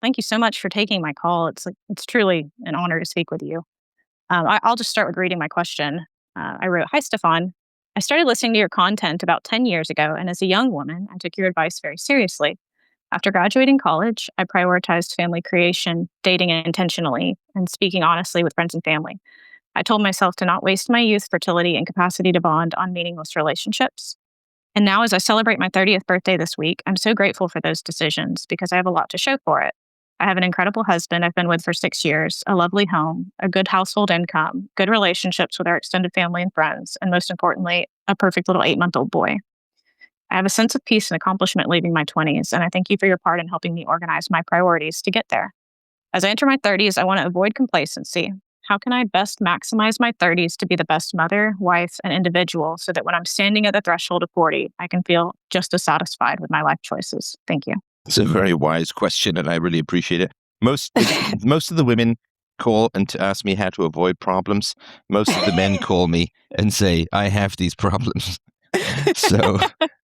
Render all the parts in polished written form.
Thank you so much for taking my call. It's truly an honor to speak with you. I'll just start with reading my question. I wrote, "Hi, Stefan. I started listening to your content about 10 years ago, and as a young woman, I took your advice very seriously. After graduating college, I prioritized family creation, dating intentionally, and speaking honestly with friends and family. I told myself to not waste my youth, fertility, and capacity to bond on meaningless relationships. And now, as I celebrate my 30th birthday this week, I'm so grateful for those decisions because I have a lot to show for it. I have an incredible husband I've been with for 6 years, a lovely home, a good household income, good relationships with our extended family and friends, and most importantly, a perfect little 8-month-old boy. I have a sense of peace and accomplishment leaving my 20s, and I thank you for your part in helping me organize my priorities to get there. As I enter my 30s, I want to avoid complacency. How can I best maximize my 30s to be the best mother, wife, and individual so that when I'm standing at the threshold of 40, I can feel just as satisfied with my life choices? Thank you." It's a very wise question, and I really appreciate it. Most of the women call and to ask me how to avoid problems. Most of the men call me and say, I have these problems. So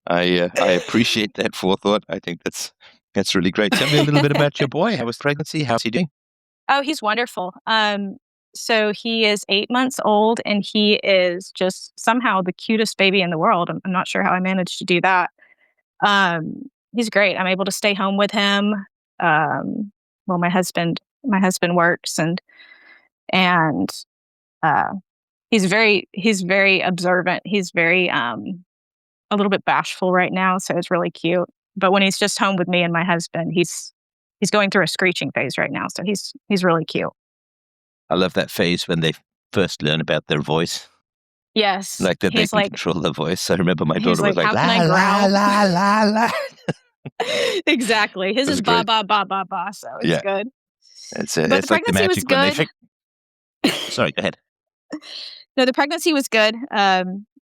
I appreciate that forethought. I think that's really great. Tell me a little bit about your boy. How was pregnancy? How's he doing? Oh, he's wonderful. So he is 8 months old, and he is just somehow the cutest baby in the world. I'm not sure how I managed to do that. He's great. I'm able to stay home with him. Well, my husband works, and uh, he's very observant. He's very a little bit bashful right now, so it's really cute. But when he's just home with me and my husband, he's going through a screeching phase right now, so he's really cute. I love that phase when they first learn about their voice. Yes, Like that they he's can control their voice. I remember my he's daughter was like, like, "How can la, I la, growl?" la, la, la. Exactly. His That's is ba great. ba ba ba ba, so it's Yeah. good. It's But the like the pregnancy was magic when they good. Sorry, go ahead. No, the pregnancy was good.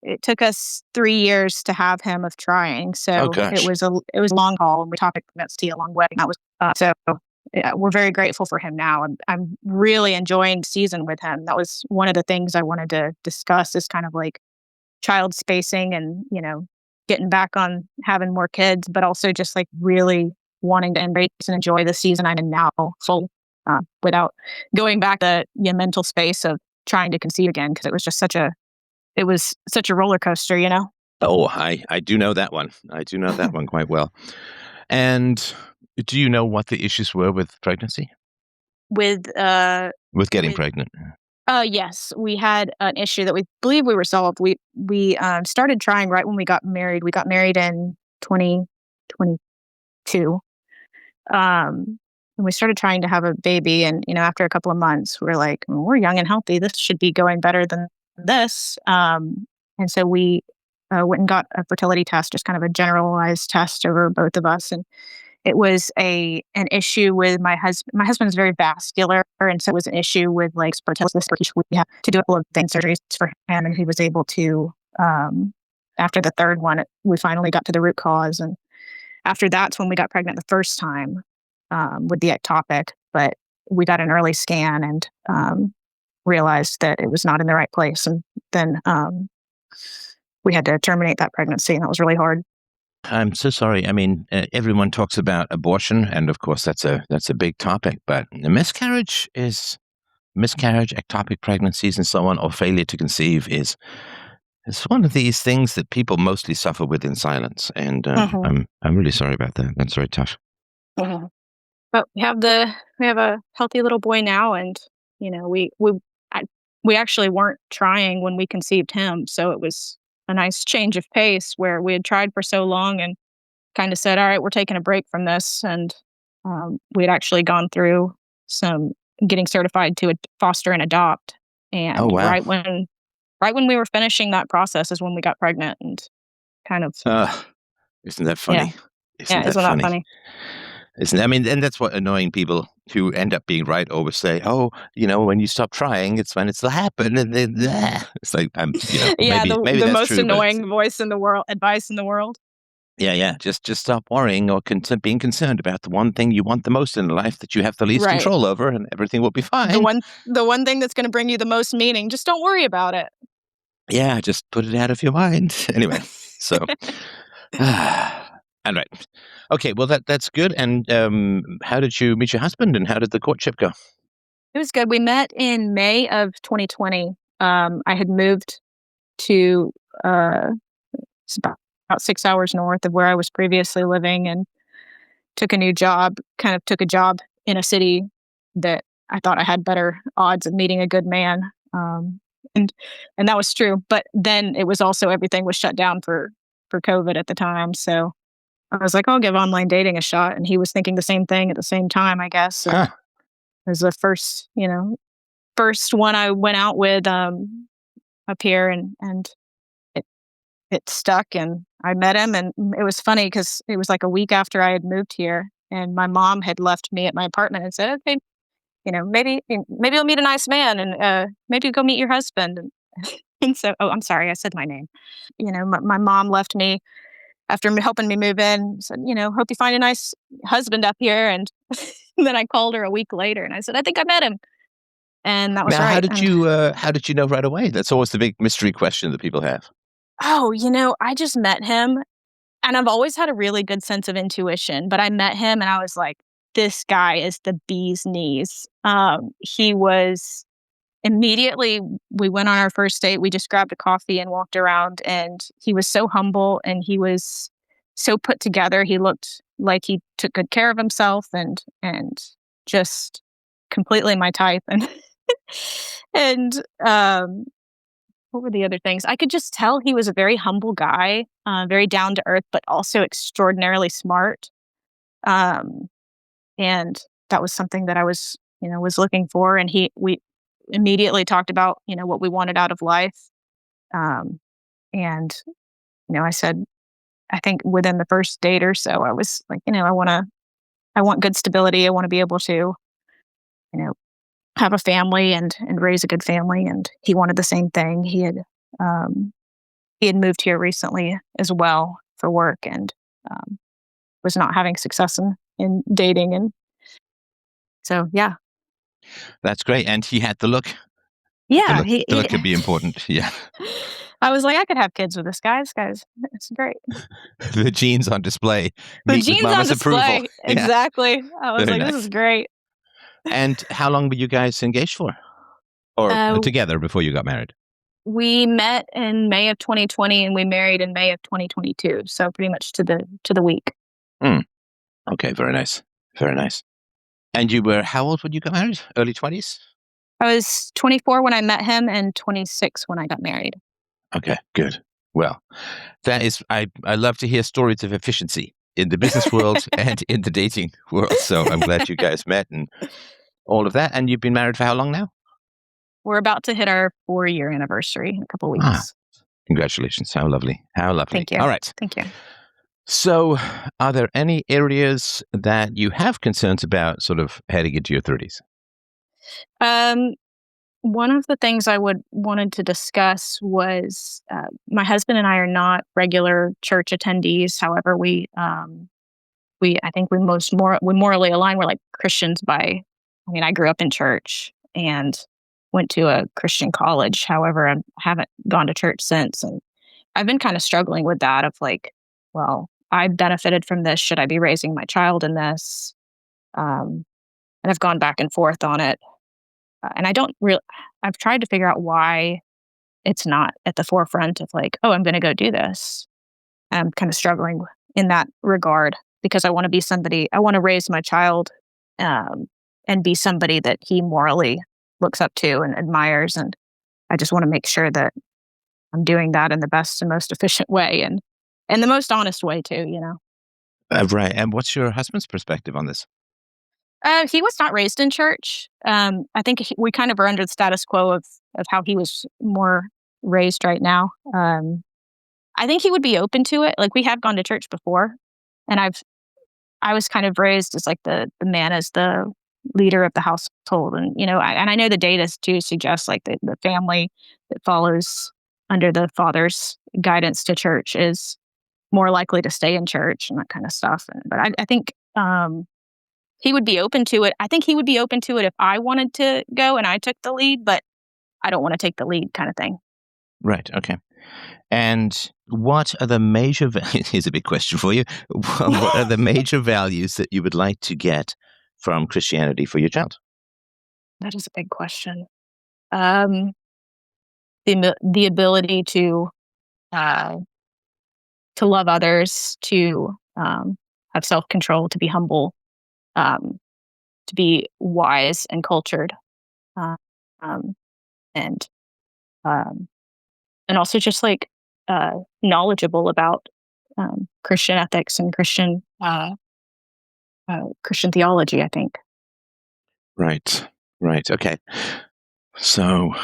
It took us 3 years to have him of trying, Oh so it gosh. was a long haul, and we talked pregnancy a long way. That was so. Yeah, we're very grateful for him now. I'm really enjoying the season with him. That was one of the things I wanted to discuss is kind of like child spacing and, getting back on having more kids, but also just like really wanting to embrace and enjoy the season I'm in now full without going back to the mental space of trying to conceive again because it was such a roller coaster. Oh, I do know that one. I do know that one quite well. And do you know what the issues were with pregnancy? With With getting with pregnant? yes, we had an issue that we believe we resolved. We started trying right when we got married. We got married in 2022. And we started trying to have a baby, and after a couple of months, we were like, "Well, we're young and healthy. This should be going better than this." And so we went and got a fertility test, just kind of a generalized test over both of us, and it was an issue with my husband. My husband is very vascular, and so it was an issue with like fertility. We had to do a couple of vein surgeries for him, and he was able to. After the third one, we finally got to the root cause, and after that's when we got pregnant the first time with the ectopic. But we got an early scan and realized that it was not in the right place, and then we had to terminate that pregnancy, and that was really hard. I'm so sorry. I mean, everyone talks about abortion, and of course, that's a big topic. But miscarriage, ectopic pregnancies, and so on, or failure to conceive is one of these things that people mostly suffer with in silence. And Mhm. I'm really sorry about that. That's very tough. Mhm. But we have a healthy little boy now, and I, we actually weren't trying when we conceived him, so it was a nice change of pace where we had tried for so long and kind of said, "All right, we're taking a break from this," and we had actually gone through some getting certified to foster and adopt, Oh and wow. right when we were finishing that process is when we got pregnant, and kind of Isn't that yeah, funny? Isn't yeah, that isn't that funny? funny? Isn't I mean, and that's what annoying people who end up being right always say. Oh, when you stop trying, it's when it'll happen, and then it's like Yeah, maybe the that's most true, but it's annoying voice in the world, advice in the world. yeah. Just stop worrying or being concerned about the one thing you want the most in life that you have the least Right. control over, and everything will be The fine. one the one thing that's gonna bring you the most meaning, just don't worry about it. Yeah, just put it out of your mind. Anyway, so And right. Okay, well, that's good. And how did you meet your husband, and how did the courtship go? It was good. We met in May of 2020. I had moved to uh, it's about 6 hours north of where I was previously living, and took a new job. Kind of took a job in a city that I thought I had better odds of meeting a good man, and and that was true. But then it was also everything was shut down for COVID at the time, so I was like, I'll give online dating a shot, and he was thinking the same thing at the same time, I guess. And Huh. it was the first one I went out with up here, and it it stuck, and I met him, and it was funny because it was like a week after I had moved here, and my mom had left me at my apartment and said, "Okay, maybe you'll meet a nice man, and maybe go meet your husband." And so, oh, I'm sorry, I said my name. My mom left me after helping me move in. Said, hope you find a nice husband up here, and then I called her a week later, and I said, I think I met him, and that was Now, right. And how did you know right away? That's always the big mystery question that people have. oh, I just met him. And I've always had a really good sense of intuition, but I met him and I was like, this guy is the bee's knees. He was immediately, we went on our first date. We just grabbed a coffee and walked around, and he was so humble and he was so put together. He looked like he took good care of himself, and just completely my type. And and what were the other things? I could just tell he was a very humble guy, very down to earth, but also extraordinarily smart. Um, and that was something that I was looking for. And we immediately talked about, what we wanted out of life. Um, and I said, I think within the first date or so, I was like, I want good stability. I want to be able to, you know, have a family and raise a good family. And he wanted the same thing. Um, He had moved here recently as well for work, and um, was not having success in dating. And so, yeah. That's great. And he had the look. The Yeah. look, the look could be important. Yeah. I was like, I could have kids with this guy. This guy's, it's great. The genes on display. The Meet with genes on mama's approval. display. Yeah. Exactly. I was Very like, this nice. is great. And how long were you guys engaged for? Or Uh, together before you got married? we met in May of 2020 and we married in May of 2022. So pretty much to the week. Hmm. Okay, very nice. Very nice. And you were how old when you got married? Early 20s? I was 24 when I met him and 26 when I got married. Okay, good. Well, that is, I love to hear stories of efficiency in the business world and in the dating world. So I'm glad you guys met and all of that. And you've been married for how long now? We're about to hit our 4-year anniversary in a couple Ah, weeks. congratulations. How lovely. How lovely. Thank you. All right. Thank you. So, are there any areas that you have concerns about sort of heading into your 30s? Um, One of the things I would wanted to discuss was my husband and I are not regular church attendees. However, we I think we morally align. We're like Christians by. I mean, I grew up in church and went to a Christian college. However, I haven't gone to church since, and I've been kind of struggling with that. Of like, well, I benefited from this. Should I be raising my child in this? And I've gone back and forth on it. And I don't really, I've tried to figure out why it's not at the forefront of like, oh, I'm going to go do this. I'm kind of struggling in that regard because I want to be somebody, I want to raise my child um, and be somebody that he morally looks up to and admires. And I just want to make sure that I'm doing that in the best and most efficient way and the most honest way too. Right. And what's your husband's perspective on this? He was not raised in church. I think we kind of are under the status quo of how he was more raised right now. I think he would be open to it. Like we have gone to church before, and I was kind of raised as like the man as the leader of the household, and I know the data too suggests like the family that follows under the father's guidance to church is more likely to stay in church and that kind of stuff. But I think he would be open to it. I think he would be open to it if I wanted to go and I took the lead, but I don't want to take the lead kind of thing. Right. Okay. And what are the major, here's a big question for you. What are the major values that you would like to get from Christianity for your child? That is a big question. Um, the ability uh, to love others, to have self control, to be humble, um, to be wise and cultured, uh, um, and um, and also just like knowledgeable about Christian ethics and Christian theology. I think. Right, right. Okay. So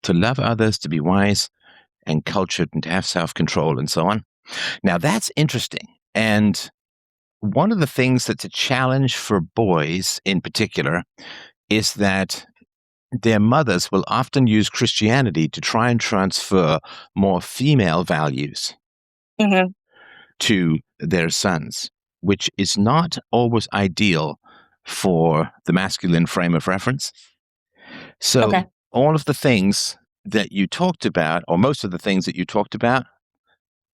to love others, to be wise and cultured, and to have self control and so on. Now, that's interesting. And one of the things that's a challenge for boys in particular is that their mothers will often use Christianity to try and transfer more female values Hmm. to their sons, which is not always ideal for the masculine frame of reference. So, Okay. all of the things that you talked about, or most of the things that you talked about,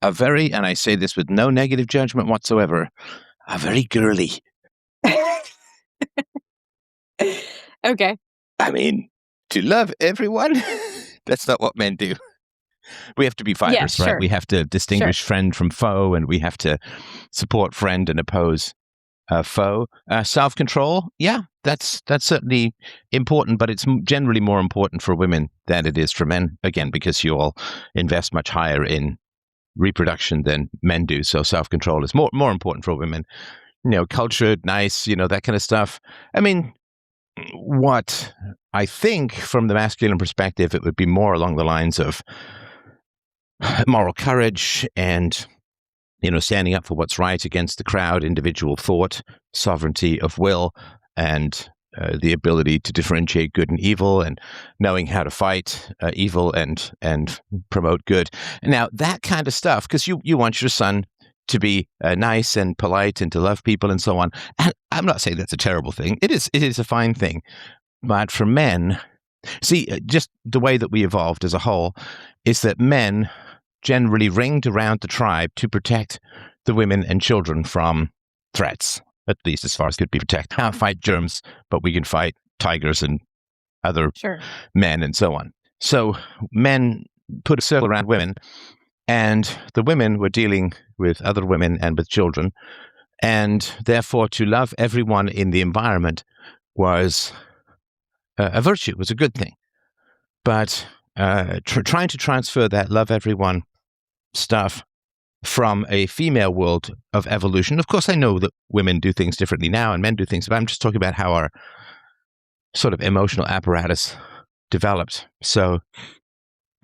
are very, and I say this with no negative judgment whatsoever, are very girly. Okay. I mean, to love everyone, that's not what men do. We have to be Yeah. fighters, right? Sure. We have to Sure. distinguish friend from foe, and we have to support friend and oppose foe. Self-control, yeah, that's certainly important, but it's generally more important for women than it is for men. Again, because you all invest much higher in reproduction than men do, so self-control is more important for women. Cultured, nice, that kind of stuff. I mean, what I think from the masculine perspective, it would be more along the lines of moral courage and standing up for what's right against the crowd, individual thought, sovereignty of will, and the ability to differentiate good and evil, and knowing how to fight evil and promote good. Now, that kind of stuff, because you want your son to be nice and polite and to love people and so on. And I'm not saying that's a terrible thing. It is a fine thing. But for men, see, just the way that we evolved as a whole is that men generally ringed around the tribe to protect the women and children from threats, at least as far as could be protected. Can't fight germs, but we can fight tigers and other Sure. men and so on. So men put a circle around women, and the women were dealing with other women and with children, and therefore to love everyone in the environment was a virtue, was a good thing. But trying to transfer that love everyone stuff from a female world of evolution. Of course, I know that women do things differently now and men do things, but I'm just talking about how our sort of emotional apparatus developed. So,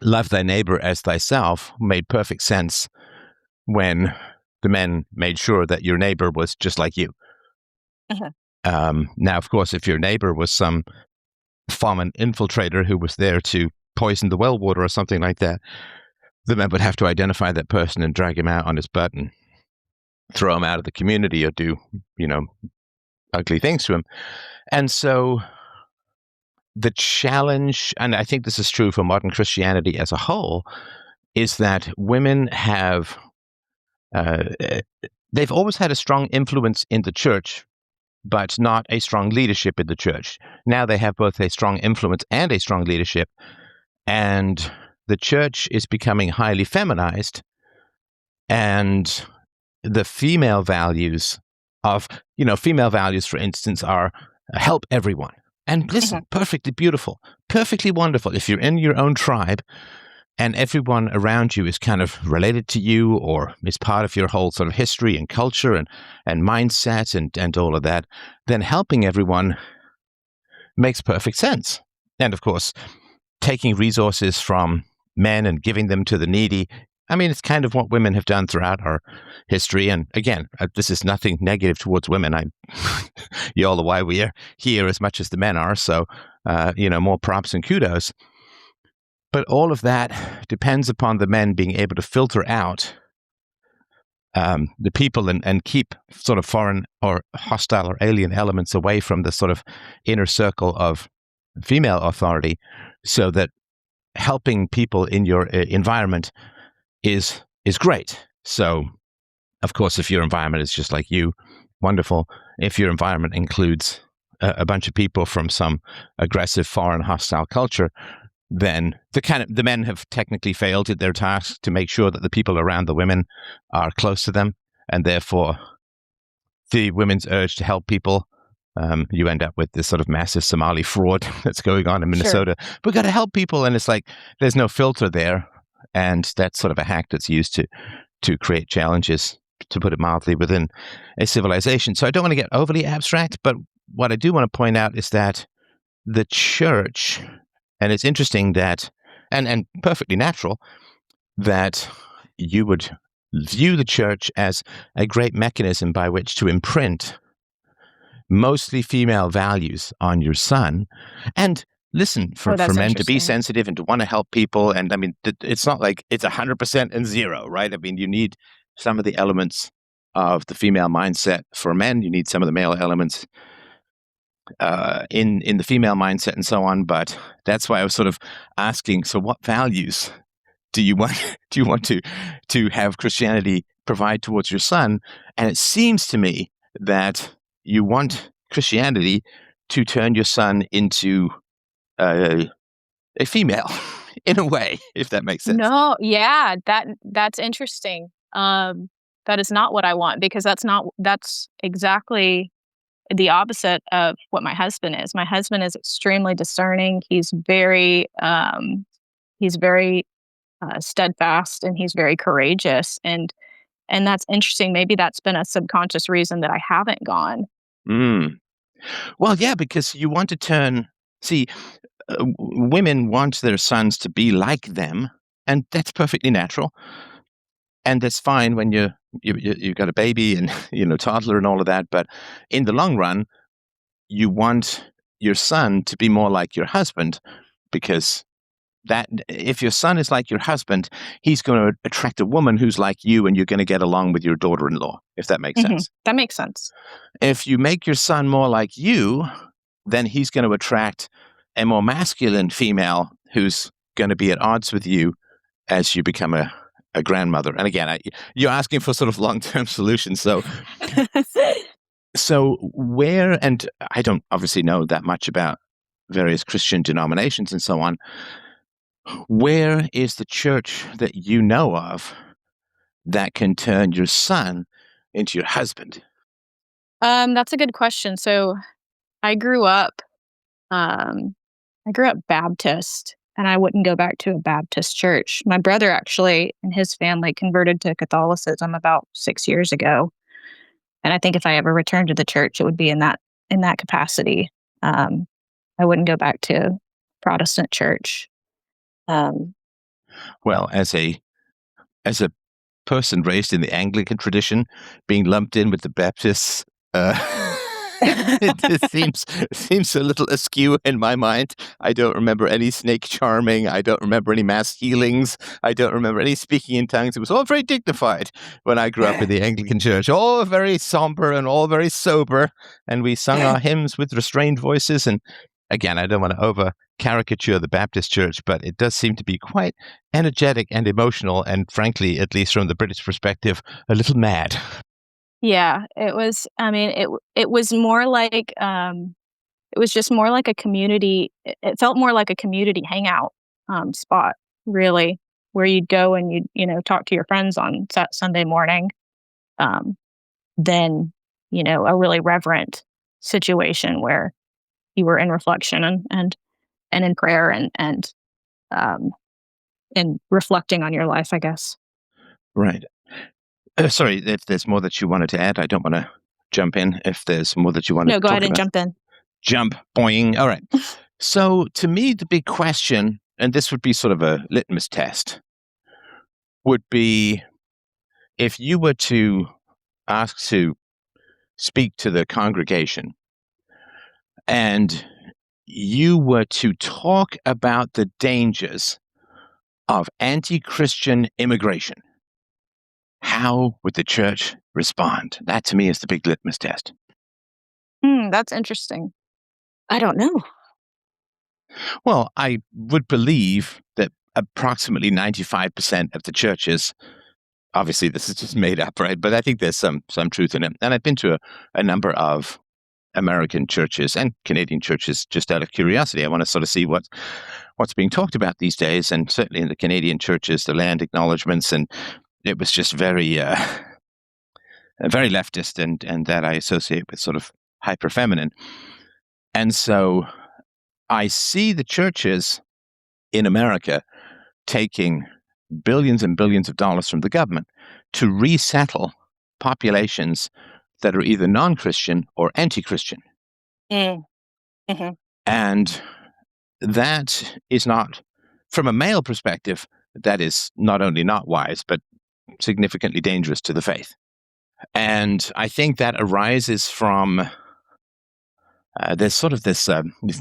love thy neighbor as thyself made perfect sense when the men made sure that your neighbor was just like you. Uh-huh. Now, of course, if your neighbor was some foreign infiltrator who was there to poison the well water or something like that, the men would have to identify that person and drag him out on his butt and throw him out of the community or do, ugly things to him. And so the challenge, and I think this is true for modern Christianity as a whole, is that women have, they've always had a strong influence in the church, but not a strong leadership in the church. Now they have both a strong influence and a strong leadership, and the church is becoming highly feminized, and the female values of, female values, for instance, are help everyone. And listen, perfectly beautiful, perfectly wonderful. If you're in your own tribe and everyone around you is kind of related to you or is part of your whole sort of history and culture and mindset and all of that, then helping everyone makes perfect sense. And of course, taking resources from men and giving them to the needy, I mean, it's kind of what women have done throughout our history. And again, this is nothing negative towards women. You all know why we are here as much as the men are. So, more props and kudos. But all of that depends upon the men being able to filter out the people and keep sort of foreign or hostile or alien elements away from the sort of inner circle of female authority, so that helping people in your environment is great. So, of course, if your environment is just like you, wonderful. If your environment includes a bunch of people from some aggressive, foreign, hostile culture, then the men have technically failed at their task to make sure that the people around the women are close to them, and therefore the women's urge to help people, you end up with this sort of massive Somali fraud that's going on in Minnesota. Sure. We've got to help people, and it's like there's no filter there, and that's sort of a hack that's used to create challenges, to put it mildly, within a civilization. So I don't want to get overly abstract, but what I do want to point out is that the church, and it's interesting that, and perfectly natural, that you would view the church as a great mechanism by which to imprint mostly female values on your son. And listen, for men to be sensitive and to want to help people, and I mean, it's not like it's 100% and zero, right? I mean, you need some of the elements of the female mindset for men. You need some of the male elements in the female mindset and so on. But that's why I was sort of asking, so what values do you want to have Christianity provide towards your son? And it seems to me that you want Christianity to turn your son into a female in a way, if that makes sense. No, yeah, that's interesting. That is not what I want, because that's exactly the opposite of what my husband is. My husband is extremely discerning. He's very steadfast, and he's very courageous, and that's interesting. Maybe that's been a subconscious reason that I haven't gone. Well, yeah, because you want to women want their sons to be like them, and that's perfectly natural, and that's fine when you've got a baby and toddler and all of that. But in the long run, you want your son to be more like your husband, because that if your son is like your husband, he's going to attract a woman who's like you, and you're going to get along with your daughter-in-law, if that makes sense. That makes sense. If you make your son more like you, then he's going to attract a more masculine female who's going to be at odds with you as you become a grandmother. And again, you're asking for sort of long-term solutions. So where, and I don't obviously know that much about various Christian denominations and so on, where is the church that you know of that can turn your son into your husband? That's a good question. So I grew up Baptist, and I wouldn't go back to a Baptist church. My brother actually and his family converted to Catholicism about 6 years ago. And I think if I ever returned to the church, it would be in that capacity. I wouldn't go back to Protestant church. Well, as a person raised in the Anglican tradition, being lumped in with the Baptists, it seems a little askew in my mind. I don't remember any snake charming. I don't remember any mass healings. I don't remember any speaking in tongues. It was all very dignified when I grew up in the Anglican church. All very somber and all very sober. And we sung our hymns with restrained voices. And again, I don't want to over caricature the Baptist church, but it does seem to be quite energetic and emotional. And frankly, at least from the British perspective, a little mad. Yeah, it was. I mean, it was more like it was just more like a community. It felt more like a community hangout spot, really, where you'd go and you'd talk to your friends on Sunday morning. Then a really reverent situation where you were in reflection and in prayer and reflecting on your life, I guess. Right. Sorry, if there's more that you wanted to add, I don't want to jump in. If there's more that you want to No, go ahead and about. jump in. Jump, boing. All right. So to me, the big question, and this would be sort of a litmus test, would be if you were to ask to speak to the congregation and you were to talk about the dangers of anti-Christian immigration, how would the church respond? That, to me, is the big litmus test. That's interesting. I don't know. Well, I would believe that approximately 95% of the churches, obviously this is just made up, right? But I think there's some truth in it. And I've been to a number of American churches and Canadian churches just out of curiosity. I want to sort of see what's being talked about these days. And certainly in the Canadian churches, the land acknowledgements, and it was just very leftist, and that I associate with sort of hyper feminine. And so I see the churches in America taking billions and billions of dollars from the government to resettle populations that are either non-Christian or anti-Christian. Mm-hmm. And that is not, from a male perspective, that is not only not wise, but significantly dangerous to the faith. And I think that arises from, there's sort of this,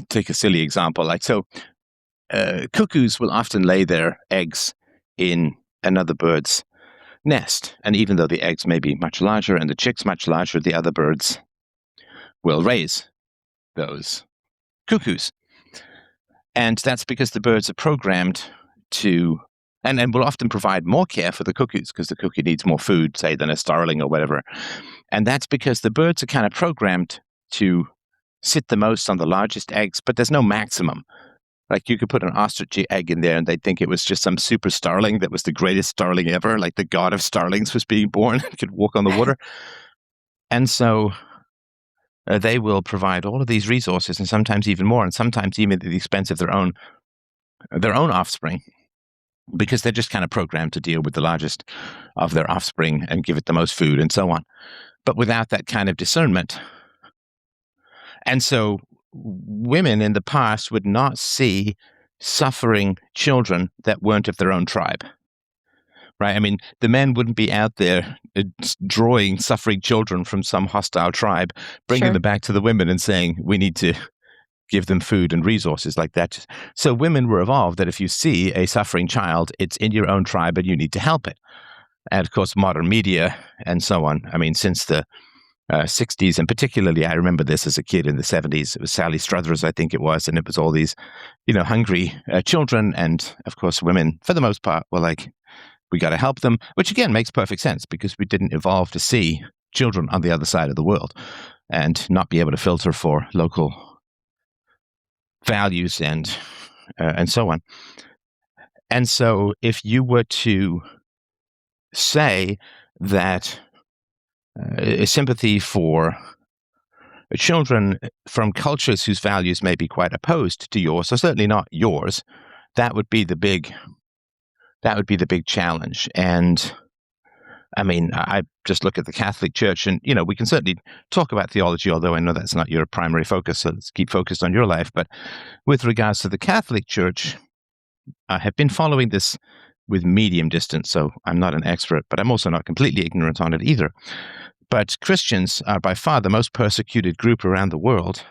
take a silly example, like, so cuckoos will often lay their eggs in another bird's nest. And even though the eggs may be much larger and the chicks much larger, the other birds will raise those cuckoos. And that's because the birds are programmed to, and will often provide more care for the cuckoos because the cuckoo needs more food, say, than a starling or whatever. And that's because the birds are kind of programmed to sit the most on the largest eggs, but there's no maximum. Like you could put an ostrich egg in there and they'd think it was just some super starling that was the greatest starling ever, like the god of starlings was being born and could walk on the water. And so they will provide all of these resources and sometimes even more, and sometimes even at the expense of their own offspring, because they're just kind of programmed to deal with the largest of their offspring and give it the most food and so on, but without that kind of discernment. And so women in the past would not see suffering children that weren't of their own tribe, right? I mean, the men wouldn't be out there drawing suffering children from some hostile tribe, bringing them back to the women and saying, we need to give them food and resources like that. So women were evolved that if you see a suffering child, it's in your own tribe and you need to help it. And of course, modern media and so on. I mean, since the 60s, and particularly I remember this as a kid in the 70s. It was Sally Struthers, I think it was, and it was all these, hungry children, and of course women, for the most part, were like, we got to help them, which again makes perfect sense because we didn't evolve to see children on the other side of the world and not be able to filter for local values and so on. And so if you were to say that sympathy for children from cultures whose values may be quite opposed to yours, or certainly not yours, that would be the big challenge. And I mean, I just look at the Catholic Church, and we can certainly talk about theology, although I know that's not your primary focus, so let's keep focused on your life. But with regards to the Catholic Church, I have been following this with medium distance, so I'm not an expert, but I'm also not completely ignorant on it either. But Christians are by far the most persecuted group around the world,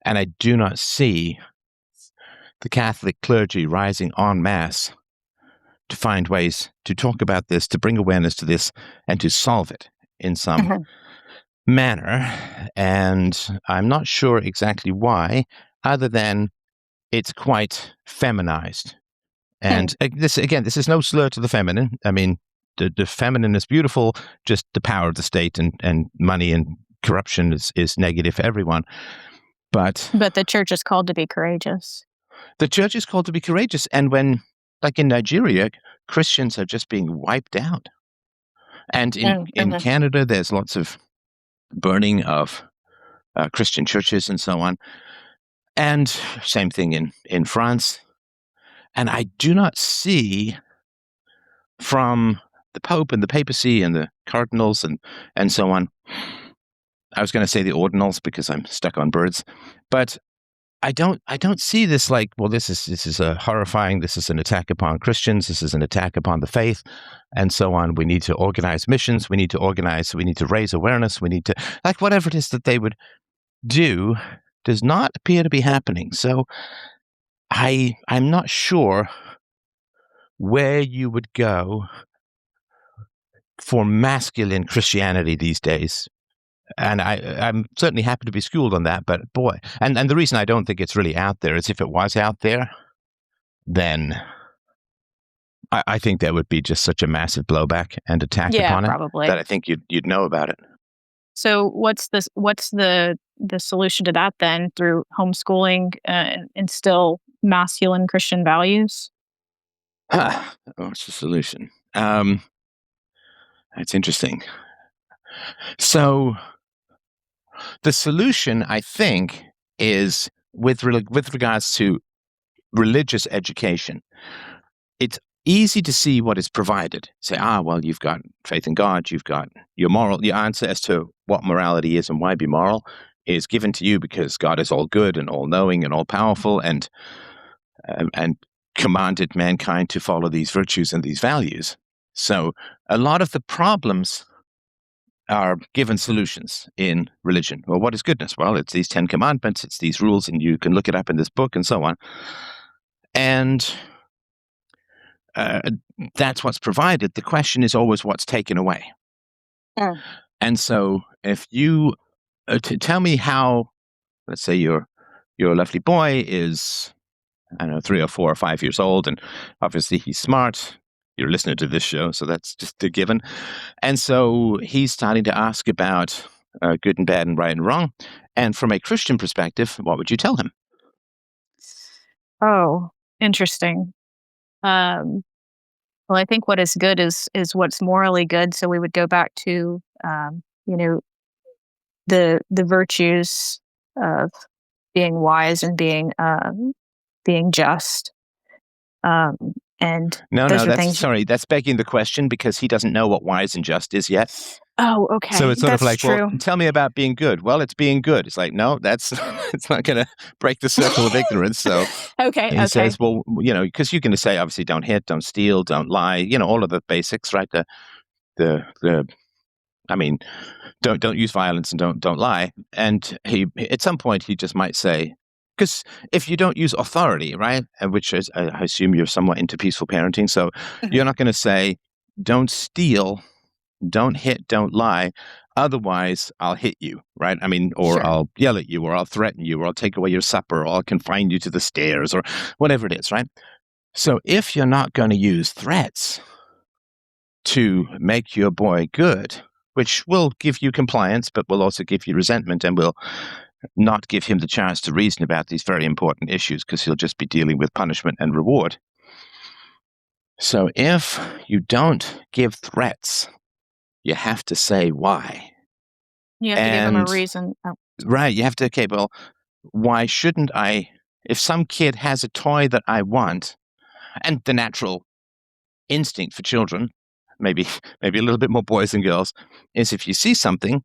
and I do not see the Catholic clergy rising en masse to find ways to talk about this, to bring awareness to this, and to solve it in some manner. And I'm not sure exactly why, other than it's quite feminized. And this is no slur to the feminine. I mean, the feminine is beautiful, just the power of the state and money and corruption is negative for everyone. But the church is called to be courageous. The church is called to be courageous. And when, like in Nigeria, Christians are just being wiped out. And in Canada, there's lots of burning of Christian churches and so on. And same thing in France. And I do not see from the Pope and the papacy and the cardinals and so on. I was going to say the ordinals because I'm stuck on birds, but I don't see this like, well, this is a horrifying. This is an attack upon Christians. This is an attack upon the faith, and so on. We need to organize missions. We need to organize. We need to raise awareness. We need to, like, whatever it is that they would do does not appear to be happening. So I'm not sure where you would go for masculine Christianity these days. And I'm certainly happy to be schooled on that, but boy, and the reason I don't think it's really out there is if it was out there, then I think there would be just such a massive blowback and attack Yeah, upon it probably. that I think you'd know about it. So what's the solution to that then through homeschooling and instill masculine Christian values? What's the solution? That's interesting. So the solution, I think, is with regards to religious education. It's easy to see what is provided. Say, well, you've got faith in God, you've got your answer as to what morality is and why be moral is given to you because God is all good and all knowing and all powerful and commanded mankind to follow these virtues and these values. So a lot of the problems are given solutions in religion. Well, what is goodness? Well, it's these 10 commandments, it's these rules, and you can look it up in this book and so on. And that's what's provided. The question is always what's taken away. And so if you tell me how, let's say your lovely boy is, I don't know, 3 or 4 or 5 years old, and obviously he's smart. You're listening to this show, so that's just a given. And so he's starting to ask about good and bad and right and wrong. And from a Christian perspective, what would you tell him? Oh, interesting. Well, I think what is good is what's morally good. So we would go back to the virtues of being wise and being just. And No, those are things. sorry, that's begging the question because he doesn't know what wise and just is yet. Oh, okay. So it's sort That's of like, true. well, tell me about being good. Well, it's being good. It's like, no, that's it's not going to break the circle of ignorance. So he says, well, because you're going to say, obviously, don't hit, don't steal, don't lie, all of the basics, right? I mean, don't use violence and don't lie. And he, at some point, he just might say, because if you don't use authority, right, which is, I assume you're somewhat into peaceful parenting, so you're not going to say, don't steal, don't hit, don't lie, otherwise I'll hit you, right? I mean, or Sure. I'll yell at you, or I'll threaten you, or I'll take away your supper, or I'll confine you to the stairs, or whatever it is, right? So if you're not going to use threats to make your boy good, which will give you compliance, but will also give you resentment and will not give him the chance to reason about these very important issues because he'll just be dealing with punishment and reward. So if you don't give threats, you have to say why. You have to give them a reason. Oh. Right. You have to, okay, well, why shouldn't I? If some kid has a toy that I want, and the natural instinct for children, maybe a little bit more boys than girls, is if you see something,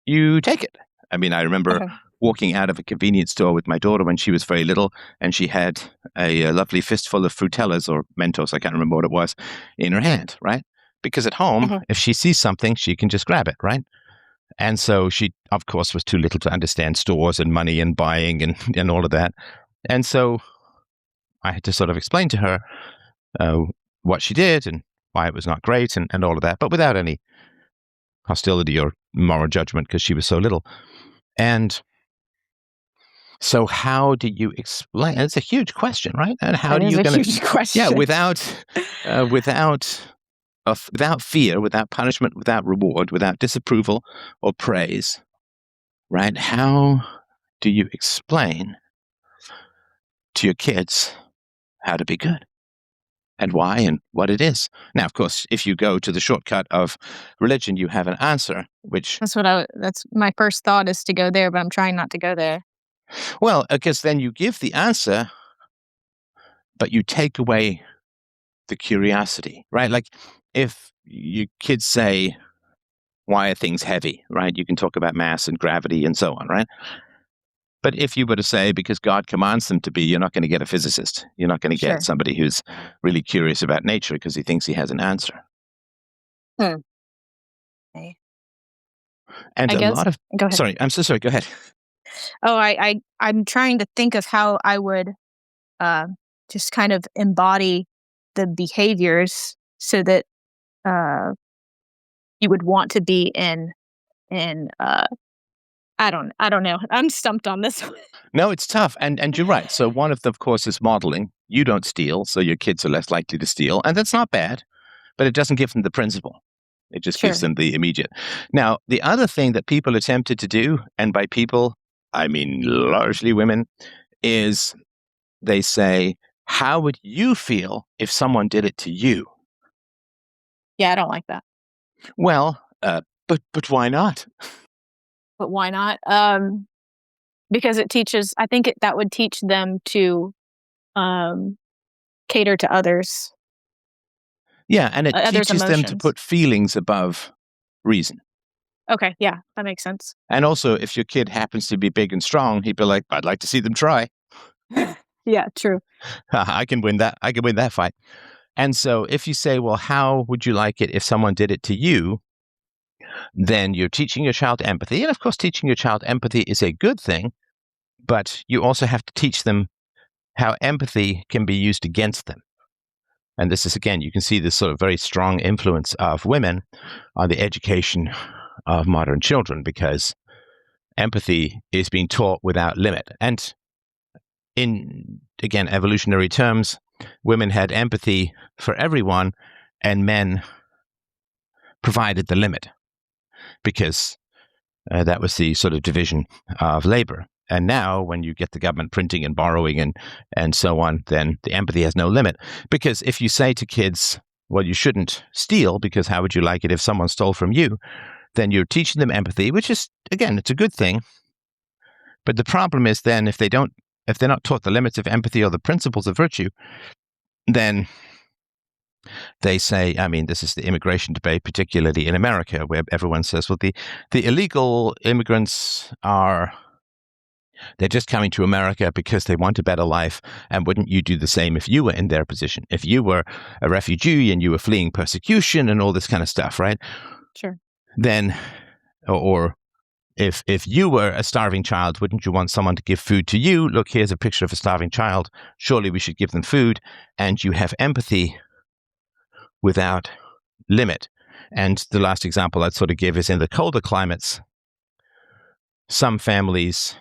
you take it. I mean, I remember walking out of a convenience store with my daughter when she was very little, and she had a lovely fistful of Frutellas or Mentos, I can't remember what it was, in her hand, right? Because at home, if she sees something, she can just grab it, right? And so she, of course, was too little to understand stores and money and buying and all of that. And so I had to sort of explain to her what she did and why it was not great and all of that, but without any hostility or moral judgment because she was so little. And so how do you explain? It's a huge question, right? And how do you going to... huge question. Yeah, without fear, without punishment, without reward, without disapproval or praise, right? How do you explain to your kids how to be good and why and what it is? Now, of course, if you go to the shortcut of religion, you have an answer, which... That's my first thought is to go there, but I'm trying not to go there. Well, because then you give the answer, but you take away the curiosity, right? Like if your kids say, why are things heavy, right? You can talk about mass and gravity and so on, right? But if you were to say, because God commands them to be, you're not going to get a physicist. You're not going to get somebody who's really curious about nature because he thinks he has an answer. Okay. And go ahead. Sorry, I'm so sorry. Go ahead. Oh, I'm trying to think of how I would just kind of embody the behaviors so that you would want to be in in I don't know. I'm stumped on this one. No, it's tough. And you're right. So one of them, of course, is modeling. You don't steal, so your kids are less likely to steal. And that's not bad, but it doesn't give them the principle. It just gives Sure. them the immediate. Now, the other thing that people attempted to do, and by people, I mean largely women, is they say, how would you feel if someone did it to you? Yeah, I don't like that. Well, but why not? But why not? Because it teaches I think that would teach them to, um, cater to Yeah, and it others' teaches them to emotions. put feelings above reason. Okay, yeah, that makes sense. And also, if your kid happens to be big and strong, he'd be like, I'd like to see them try. Yeah, true. I can win that. I can win that fight. And so if you say, well, how would you like it if someone did it to you? Then you're teaching your child empathy. And of course, teaching your child empathy is a good thing, but you also have to teach them how empathy can be used against them. And this is, again, you can see this sort of very strong influence of women on the education of modern children, because empathy is being taught without limit. And in, again, evolutionary terms, women had empathy for everyone, and men provided the limit, because that was the sort of division of labor. And now, when you get the government printing and borrowing and so on, then the empathy has no limit. Because if you say to kids, well, you shouldn't steal, because how would you like it if someone stole from you? Then you're teaching them empathy, which is, again, it's a good thing. But the problem is then if they're not taught the limits of empathy or the principles of virtue, then they say, I mean, this is the immigration debate, particularly in America, where everyone says, well, the illegal immigrants they're just coming to America because they want a better life. And wouldn't you do the same if you were in their position? If you were a refugee and you were fleeing persecution and all this kind of stuff, right? Sure. Then, or if you were a starving child, wouldn't you want someone to give food to you? Look, here's a picture of a starving child. Surely we should give them food. And you have empathy without limit. And the last example I'd sort of give is in the colder climates. Some families,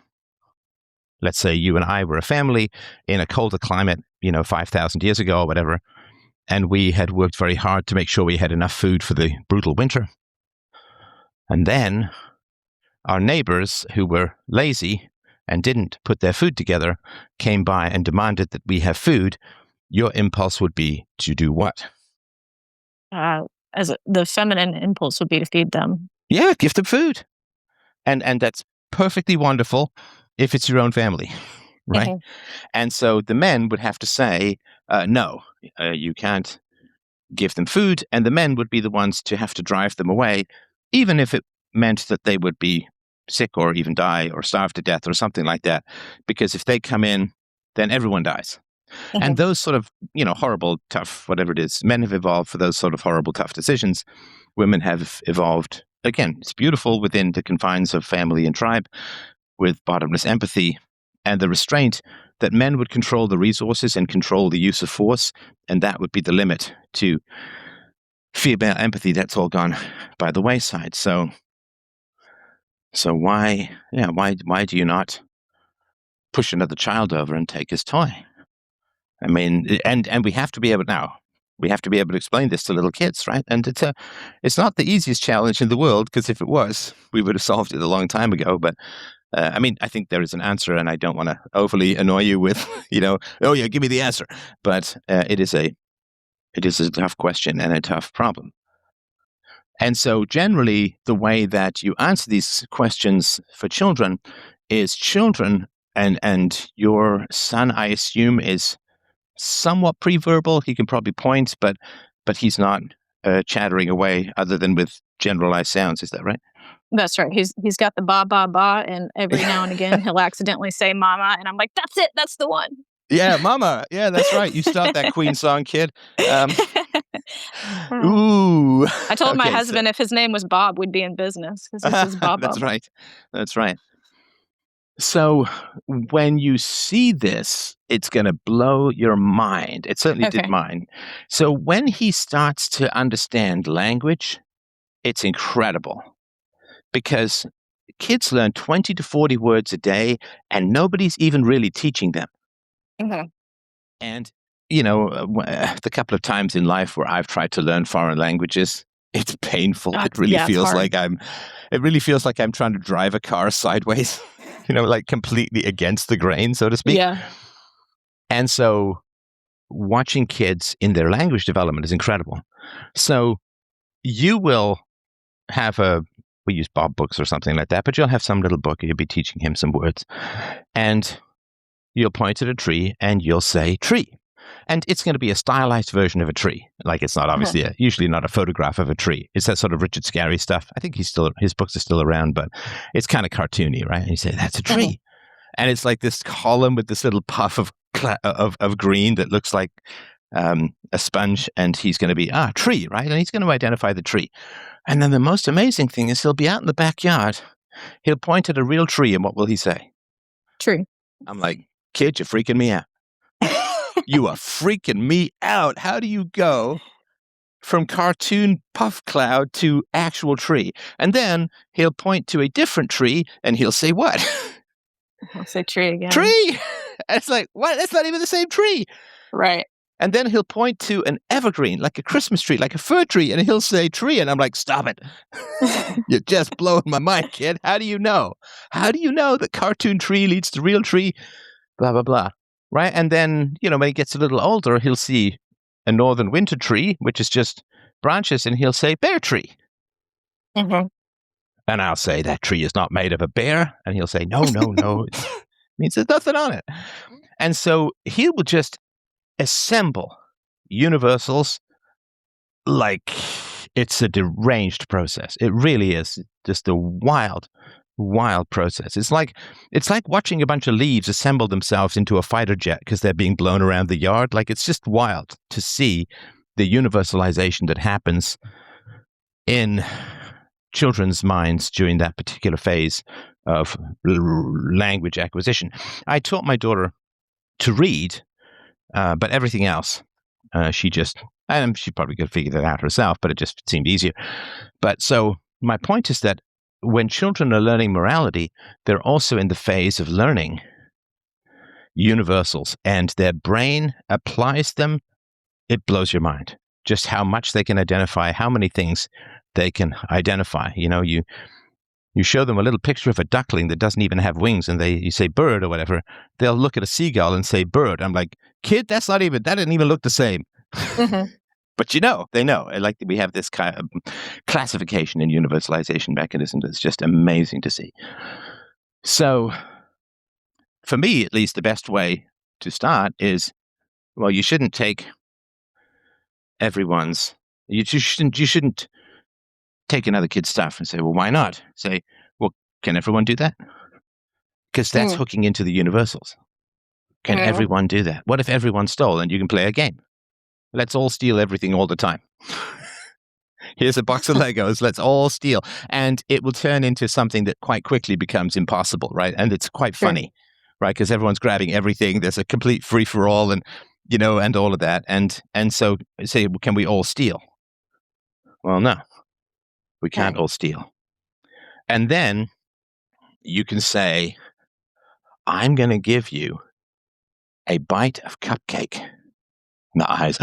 let's say you and I were a family in a colder climate, 5,000 years ago or whatever, and we had worked very hard to make sure we had enough food for the brutal winter. And then our neighbors, who were lazy and didn't put their food together, came by and demanded that we have food. Your impulse would be to do what? The feminine impulse would be to feed them. Yeah, give them food. And that's perfectly wonderful if it's your own family, right? Mhm. And so the men would have to say, no, you can't give them food. And the men would be the ones to have to drive them away, even if it meant that they would be sick or even die or starve to death or something like that. Because if they come in, then everyone dies. And Mhm. those sort of, horrible, tough, whatever it is, men have evolved for those sort of horrible, tough decisions. Women have evolved, again, it's beautiful within the confines of family and tribe, with bottomless empathy and the restraint that men would control the resources and control the use of force. And that would be the limit to female empathy. That's all gone by the wayside. So why do you not push another child over and take his toy? I mean, and we have to be able to explain this to little kids, right? And it's not the easiest challenge in the world, because if it was, we would have solved it a long time ago. But I mean, I think there is an answer, and I don't want to overly annoy you with, oh yeah, give me the answer. But it is a tough question and a tough problem. And so generally, the way that you answer these questions for children is children, and your son, I assume, is somewhat pre-verbal. He can probably point, but he's not chattering away other than with generalized sounds. Is that right? That's right. He's got the ba ba ba, and every now and again he'll accidentally say mama, and I'm like, that's it, that's the one. Yeah, mama. Yeah, that's right. You start that Queen song, kid. Ooh. I told my Okay, husband if his name was Bob, we'd be in business, because this is Bob. That's right. That's right. So when you see this, it's going to blow your mind. It certainly did Okay. mine. So when he starts to understand language, it's incredible, because kids learn 20 to 40 words a day, and nobody's even really teaching them. Mhm. And, the couple of times in life where I've tried to learn foreign languages, it's painful. It really It's feels hard. like I'm trying to drive a car sideways, like completely against the grain, so to speak. Yeah. And so watching kids in their language development is incredible. So you will have we use Bob books or something like that, but you'll have some little book, you'll be teaching him some words. And you'll point at a tree and you'll say tree. And it's going to be a stylized version of a tree. Like, it's not obviously usually not a photograph of a tree. It's that sort of Richard Scarry stuff. I think his books are still around, but it's kind of cartoony, right? And you say, that's a tree. And it's like this column with this little puff of green that looks like a sponge. And he's going to be, tree, right? And he's going to identify the tree. And then the most amazing thing is he'll be out in the backyard. He'll point at a real tree. And what will he say? Tree. I'm like, kid, you're freaking me out. You are freaking me out. How do you go from cartoon puff cloud to actual tree? And then he'll point to a different tree and he'll say what? I'll say tree again. Tree! It's like, what? That's not even the same tree. Right. And then he'll point to an evergreen, like a Christmas tree, like a fir tree, and he'll say tree. And I'm like, stop it. You're just blowing my mind, kid. How do you know? How do you know that cartoon tree leads to real tree? Blah, blah, blah. Right? And then, when he gets a little older, he'll see a northern winter tree, which is just branches, and he'll say bear tree. Mm-hmm. And I'll say, that tree is not made of a bear. And he'll say, no. It means there's nothing on it. And so he will just assemble universals like it's a deranged process. It really is just a wild process. It's like watching a bunch of leaves assemble themselves into a fighter jet because they're being blown around the yard. Like, it's just wild to see the universalization that happens in children's minds during that particular phase of language acquisition. I taught my daughter to read, but everything else, she probably could figure that out herself, but it just seemed easier. But so my point is that when children are learning morality, they're also in the phase of learning universals, and their brain applies them. It blows your mind just how much they can identify, how many things they can identify. You show them a little picture of a duckling that doesn't even have wings, and you say bird or whatever. They'll look at a seagull and say bird. I'm like, kid, that didn't even look the same. Mm-hmm. But they know. Like, we have this kind of classification and universalization mechanism that's just amazing to see. So, for me, at least, the best way to start is, well, you shouldn't take you shouldn't take another kid's stuff and say, well, why not? Say, well, can everyone do that? Because that's hooking into the universals. Can everyone do that? What if everyone stole and you can play a game? Let's all steal everything all the time. Here's a box of Legos. Let's all steal. And it will turn into something that quite quickly becomes impossible, right? And it's quite funny, right? Because everyone's grabbing everything. There's a complete free-for-all and, and all of that. And so say, well, can we all steal? Well, no. We can't all steal. And then you can say, I'm going to give you a bite of cupcake. The eyes,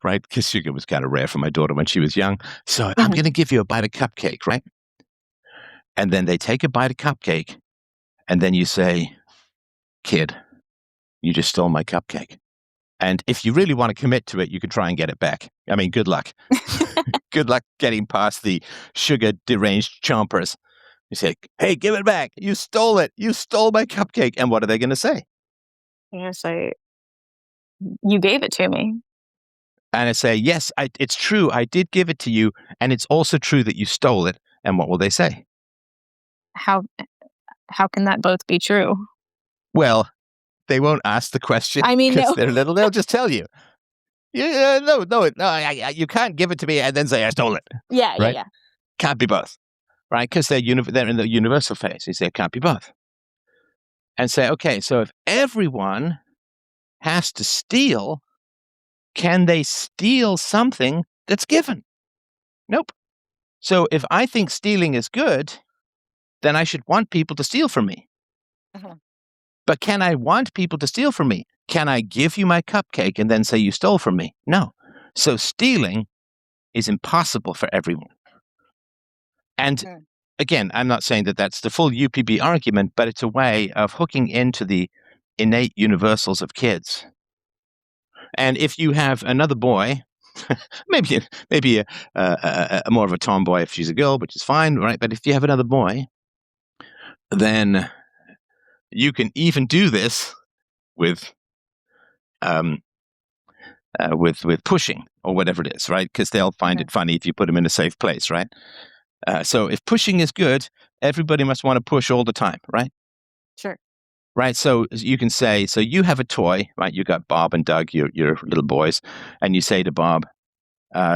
right? Because sugar was kind of rare for my daughter when she was young. So I'm going to give you a bite of cupcake, right? And then they take a bite of cupcake, and then you say, kid, you just stole my cupcake. And if you really want to commit to it, you could try and get it back. I mean, good luck. Good luck getting past the sugar deranged chompers. You say, hey, give it back. You stole it. You stole my cupcake. And what are they going to say? They're going to say, you gave it to me. And I say, yes, it's true. I did give it to you. And it's also true that you stole it. And what will they say? How can that both be true? Well, they won't ask the question. I mean, because they're little. They'll just tell you. No, you can't give it to me and then say I stole it. Yeah, right? Yeah. Can't be both, right? Because they're in the universal phase. You say it can't be both. And say, okay, so if everyone has to steal, can they steal something that's given? Nope. So if I think stealing is good, then I should want people to steal from me. Uh-huh. But can I want people to steal from me? Can I give you my cupcake and then say you stole from me? No. So stealing is impossible for everyone. And again, I'm not saying that that's the full UPB argument, but it's a way of hooking into the innate universals of kids. And if you have another boy, maybe a more of a tomboy if she's a girl, which is fine, right? But if you have another boy, then you can even do this with pushing or whatever it is, right? Because they'll find it funny if you put them in a safe place, right? So if pushing is good, everybody must want to push all the time, right? Sure. Right. So you can say, so you have a toy, right? You got Bob and Doug, your little boys, and you say to Bob,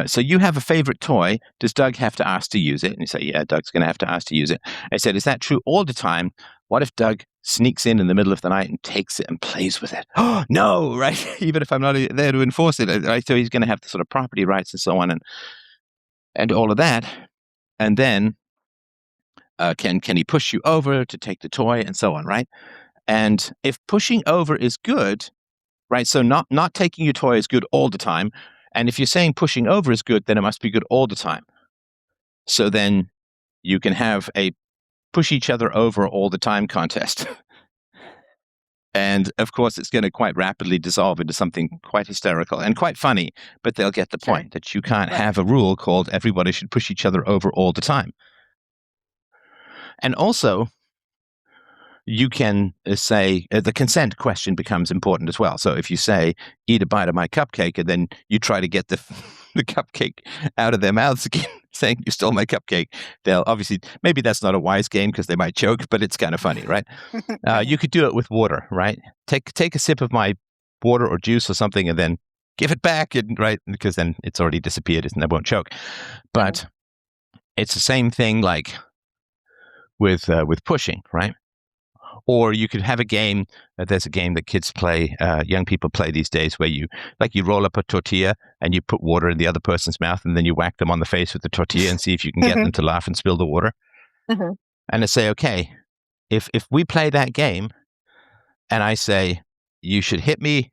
so you have a favorite toy. Does Doug have to ask to use it? And you say, yeah, Doug's going to have to ask to use it. I said, is that true all the time? What if Doug sneaks in the middle of the night and takes it and plays with it? Oh, no, right? Even if I'm not there to enforce it, right? So he's going to have the sort of property rights and so on and all of that. And then can he push you over to take the toy and so on, right? And if pushing over is good, right? So not taking your toy is good all the time. And if you're saying pushing over is good, then it must be good all the time. So then you can have a push each other over all the time contest. And of course, it's going to quite rapidly dissolve into something quite hysterical and quite funny, but they'll get the point that you can't have a rule called everybody should push each other over all the time. And also, you can say the consent question becomes important as well. So if you say, eat a bite of my cupcake, and then you try to get the cupcake out of their mouths again, saying you stole my cupcake, they'll obviously, maybe that's not a wise game because they might choke, but it's kind of funny, right? You could do it with water, right? Take a sip of my water or juice or something and then give it back, right? Because then it's already disappeared and they won't choke. But it's the same thing like with pushing, right? Or you could have a game. There's a game that kids play, young people play these days, where you roll up a tortilla and you put water in the other person's mouth, and then you whack them on the face with the tortilla and see if you can get them to laugh and spill the water. And I say, okay, if we play that game, and I say you should hit me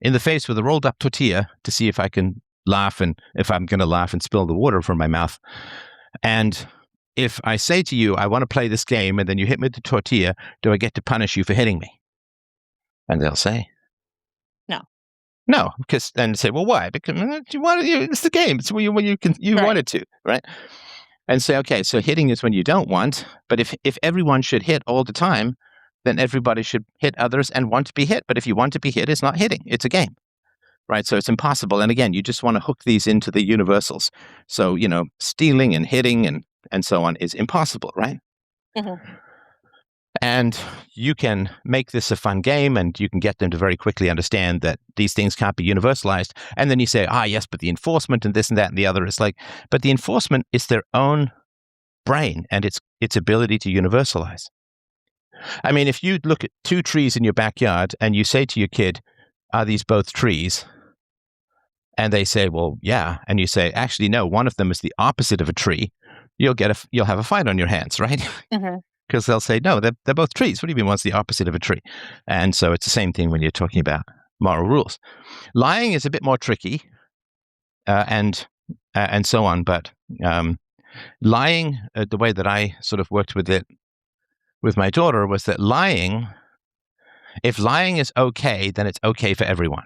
in the face with a rolled up tortilla to see if I can laugh, and if I'm going to laugh and spill the water from my mouth, and if I say to you, I want to play this game, and then you hit me with the tortilla, do I get to punish you for hitting me? And they'll say, no. No, because then say, well, why? Because it's the game. It's when you wanted to, right? And say, okay, so hitting is when you don't want, but if everyone should hit all the time, then everybody should hit others and want to be hit. But if you want to be hit, it's not hitting. It's a game. Right, so it's impossible. And again, you just want to hook these into the universals. So, stealing and hitting and so on is impossible, right? And you can make this a fun game, and you can get them to very quickly understand that these things can't be universalized. And then you say, yes, but the enforcement and this and that and the other. It's like, but the enforcement is their own brain and its ability to universalize. I mean, if you look at two trees in your backyard and you say to your kid, are these both trees? And they say, well, yeah. And you say, actually, no, one of them is the opposite of a tree. You'll have a fight on your hands, right? Because they'll say, no, they're both trees. What do you mean one's the opposite of a tree? And so it's the same thing when you're talking about moral rules. Lying is a bit more tricky and so on. But lying, the way that I sort of worked with it with my daughter was that if lying is okay, then it's okay for everyone.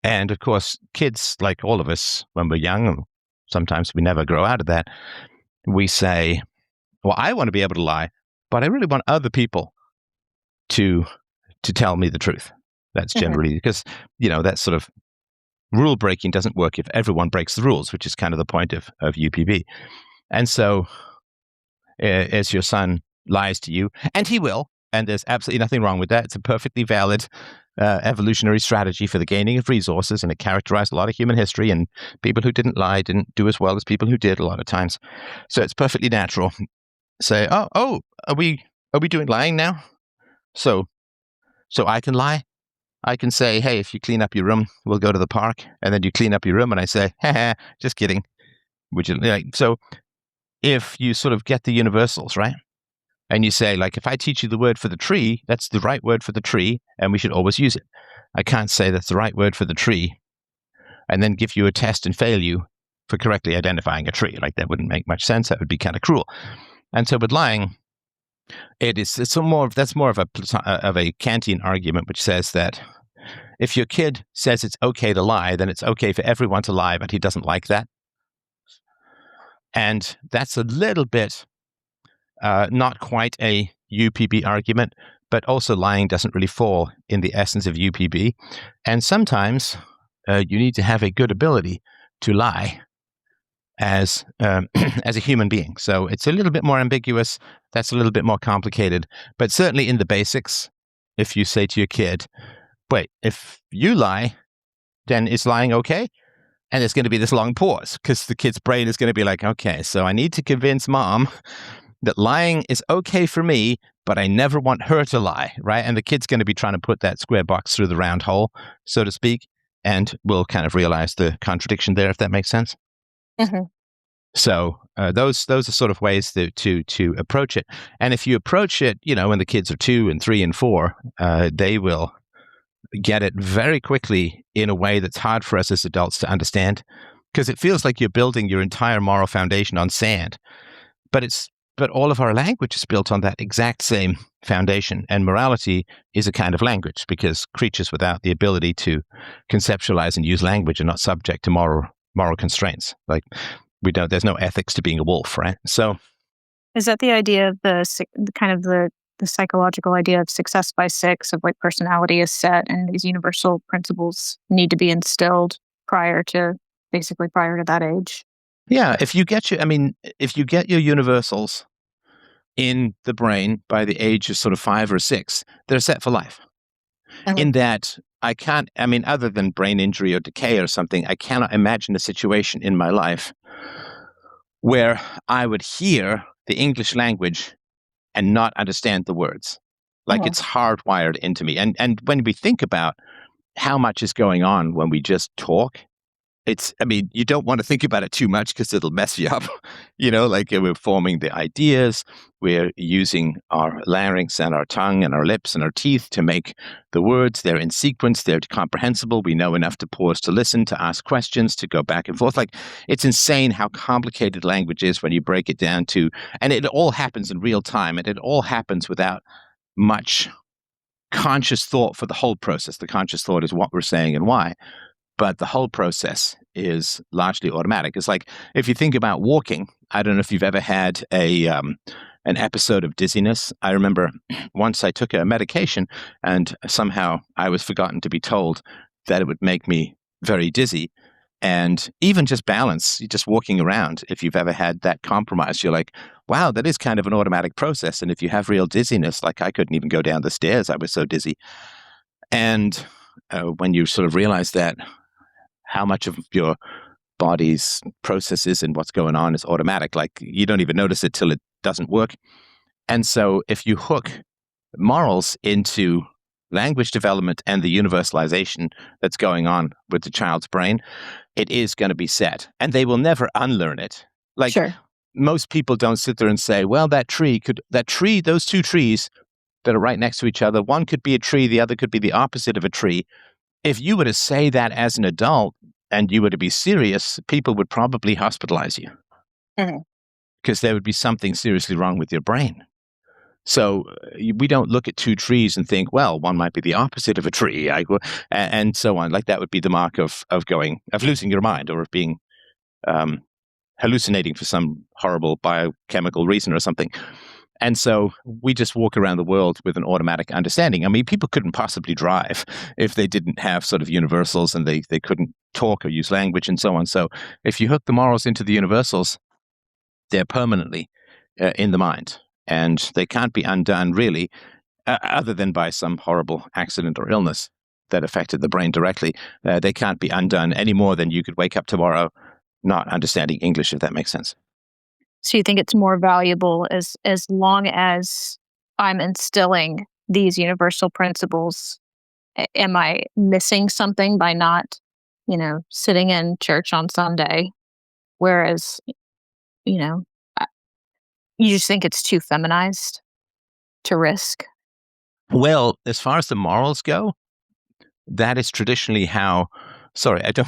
And of course, kids, like all of us, when we're young, sometimes we never grow out of that, we say, well, I want to be able to lie, but I really want other people to tell me the truth. That's generally because, that sort of rule breaking doesn't work if everyone breaks the rules, which is kind of the point of UPB. And so as your son lies to you, and he will, and there's absolutely nothing wrong with that. It's a perfectly valid evolutionary strategy for the gaining of resources, and it characterized a lot of human history, and people who didn't lie didn't do as well as people who did a lot of times. So it's perfectly natural. Say, are we doing lying now? So I can lie. I can say, hey, if you clean up your room, we'll go to the park, and then you clean up your room, and I say, just kidding. Would you like so? if you sort of get the universals, right? And you say, like, if I teach you the word for the tree, that's the right word for the tree, and we should always use it. I can't say that's the right word for the tree and then give you a test and fail you for correctly identifying a tree. Like, that wouldn't make much sense. That would be kind of cruel. And so with lying, that's more of a Kantian argument, which says that if your kid says it's okay to lie, then it's okay for everyone to lie, but he doesn't like that. And that's a little bit not quite a UPB argument, but also lying doesn't really fall in the essence of UPB. And sometimes you need to have a good ability to lie as as a human being. So it's a little bit more ambiguous. That's a little bit more complicated. But certainly in the basics, if you say to your kid, wait, if you lie, then is lying okay? And there's going to be this long pause because the kid's brain is going to be like, okay, so I need to convince mom that lying is okay for me, but I never want her to lie, right? And the kid's going to be trying to put that square box through the round hole, so to speak, and we'll kind of realize the contradiction there, if that makes sense. Mm-hmm. So those are sort of ways to approach it. And if you approach it, when the kids are 2 and 3 and 4, they will get it very quickly in a way that's hard for us as adults to understand, because it feels like you're building your entire moral foundation on sand. But all of our language is built on that exact same foundation. And morality is a kind of language, because creatures without the ability to conceptualize and use language are not subject to moral constraints. Like, there's no ethics to being a wolf, right? So, is that the idea of the psychological idea of success by 6, of like personality is set and these universal principles need to be instilled prior to that age? Yeah, if you get your universals in the brain by the age of sort of 5 or 6, they're set for life. Okay. In that other than brain injury or decay or something, I cannot imagine a situation in my life where I would hear the English language and not understand the words. Like, it's hardwired into me. And when we think about how much is going on when we just talk, you don't want to think about it too much because it'll mess you up. Like, we're forming the ideas, we're using our larynx and our tongue and our lips and our teeth to make the words. They're in sequence, they're comprehensible. We know enough to pause to listen, to ask questions, to go back and forth. Like, it's insane how complicated language is when you break it down to, and it all happens in real time, and it all happens without much conscious thought for the whole process. The conscious thought is what we're saying and why. But the whole process is largely automatic. It's like, if you think about walking, I don't know if you've ever had an episode of dizziness. I remember once I took a medication and somehow I was forgotten to be told that it would make me very dizzy. And even just balance, just walking around, if you've ever had that compromise, you're like, wow, that is kind of an automatic process. And if you have real dizziness, like, I couldn't even go down the stairs, I was so dizzy. And when you sort of realize that, how much of your body's processes and what's going on is automatic, like, you don't even notice it till it doesn't work. And so if you hook morals into language development and the universalization that's going on with the child's brain, it is going to be set, and they will never unlearn it. Like, sure. Most people don't sit there and say, well, those 2 trees that are right next to each other, one could be a tree, the other could be the opposite of a tree. If you were to say that as an adult and you were to be serious, people would probably hospitalize you, because there would be something seriously wrong with your brain. So we don't look at 2 trees and think, well, one might be the opposite of a tree, and so on. Like, that would be the mark of losing your mind, or of being hallucinating for some horrible biochemical reason or something. And so we just walk around the world with an automatic understanding. I mean, people couldn't possibly drive if they didn't have sort of universals, and they couldn't talk or use language and so on. So if you hook the morals into the universals, they're permanently in the mind, and they can't be undone really, other than by some horrible accident or illness that affected the brain directly. They can't be undone any more than you could wake up tomorrow not understanding English, if that makes sense. So you think it's more valuable as long as I'm instilling these universal principles? Am I missing something by not, sitting in church on Sunday? Whereas, You just think it's too feminized to risk? Well, as far as the morals go, that is traditionally how. Sorry, I don't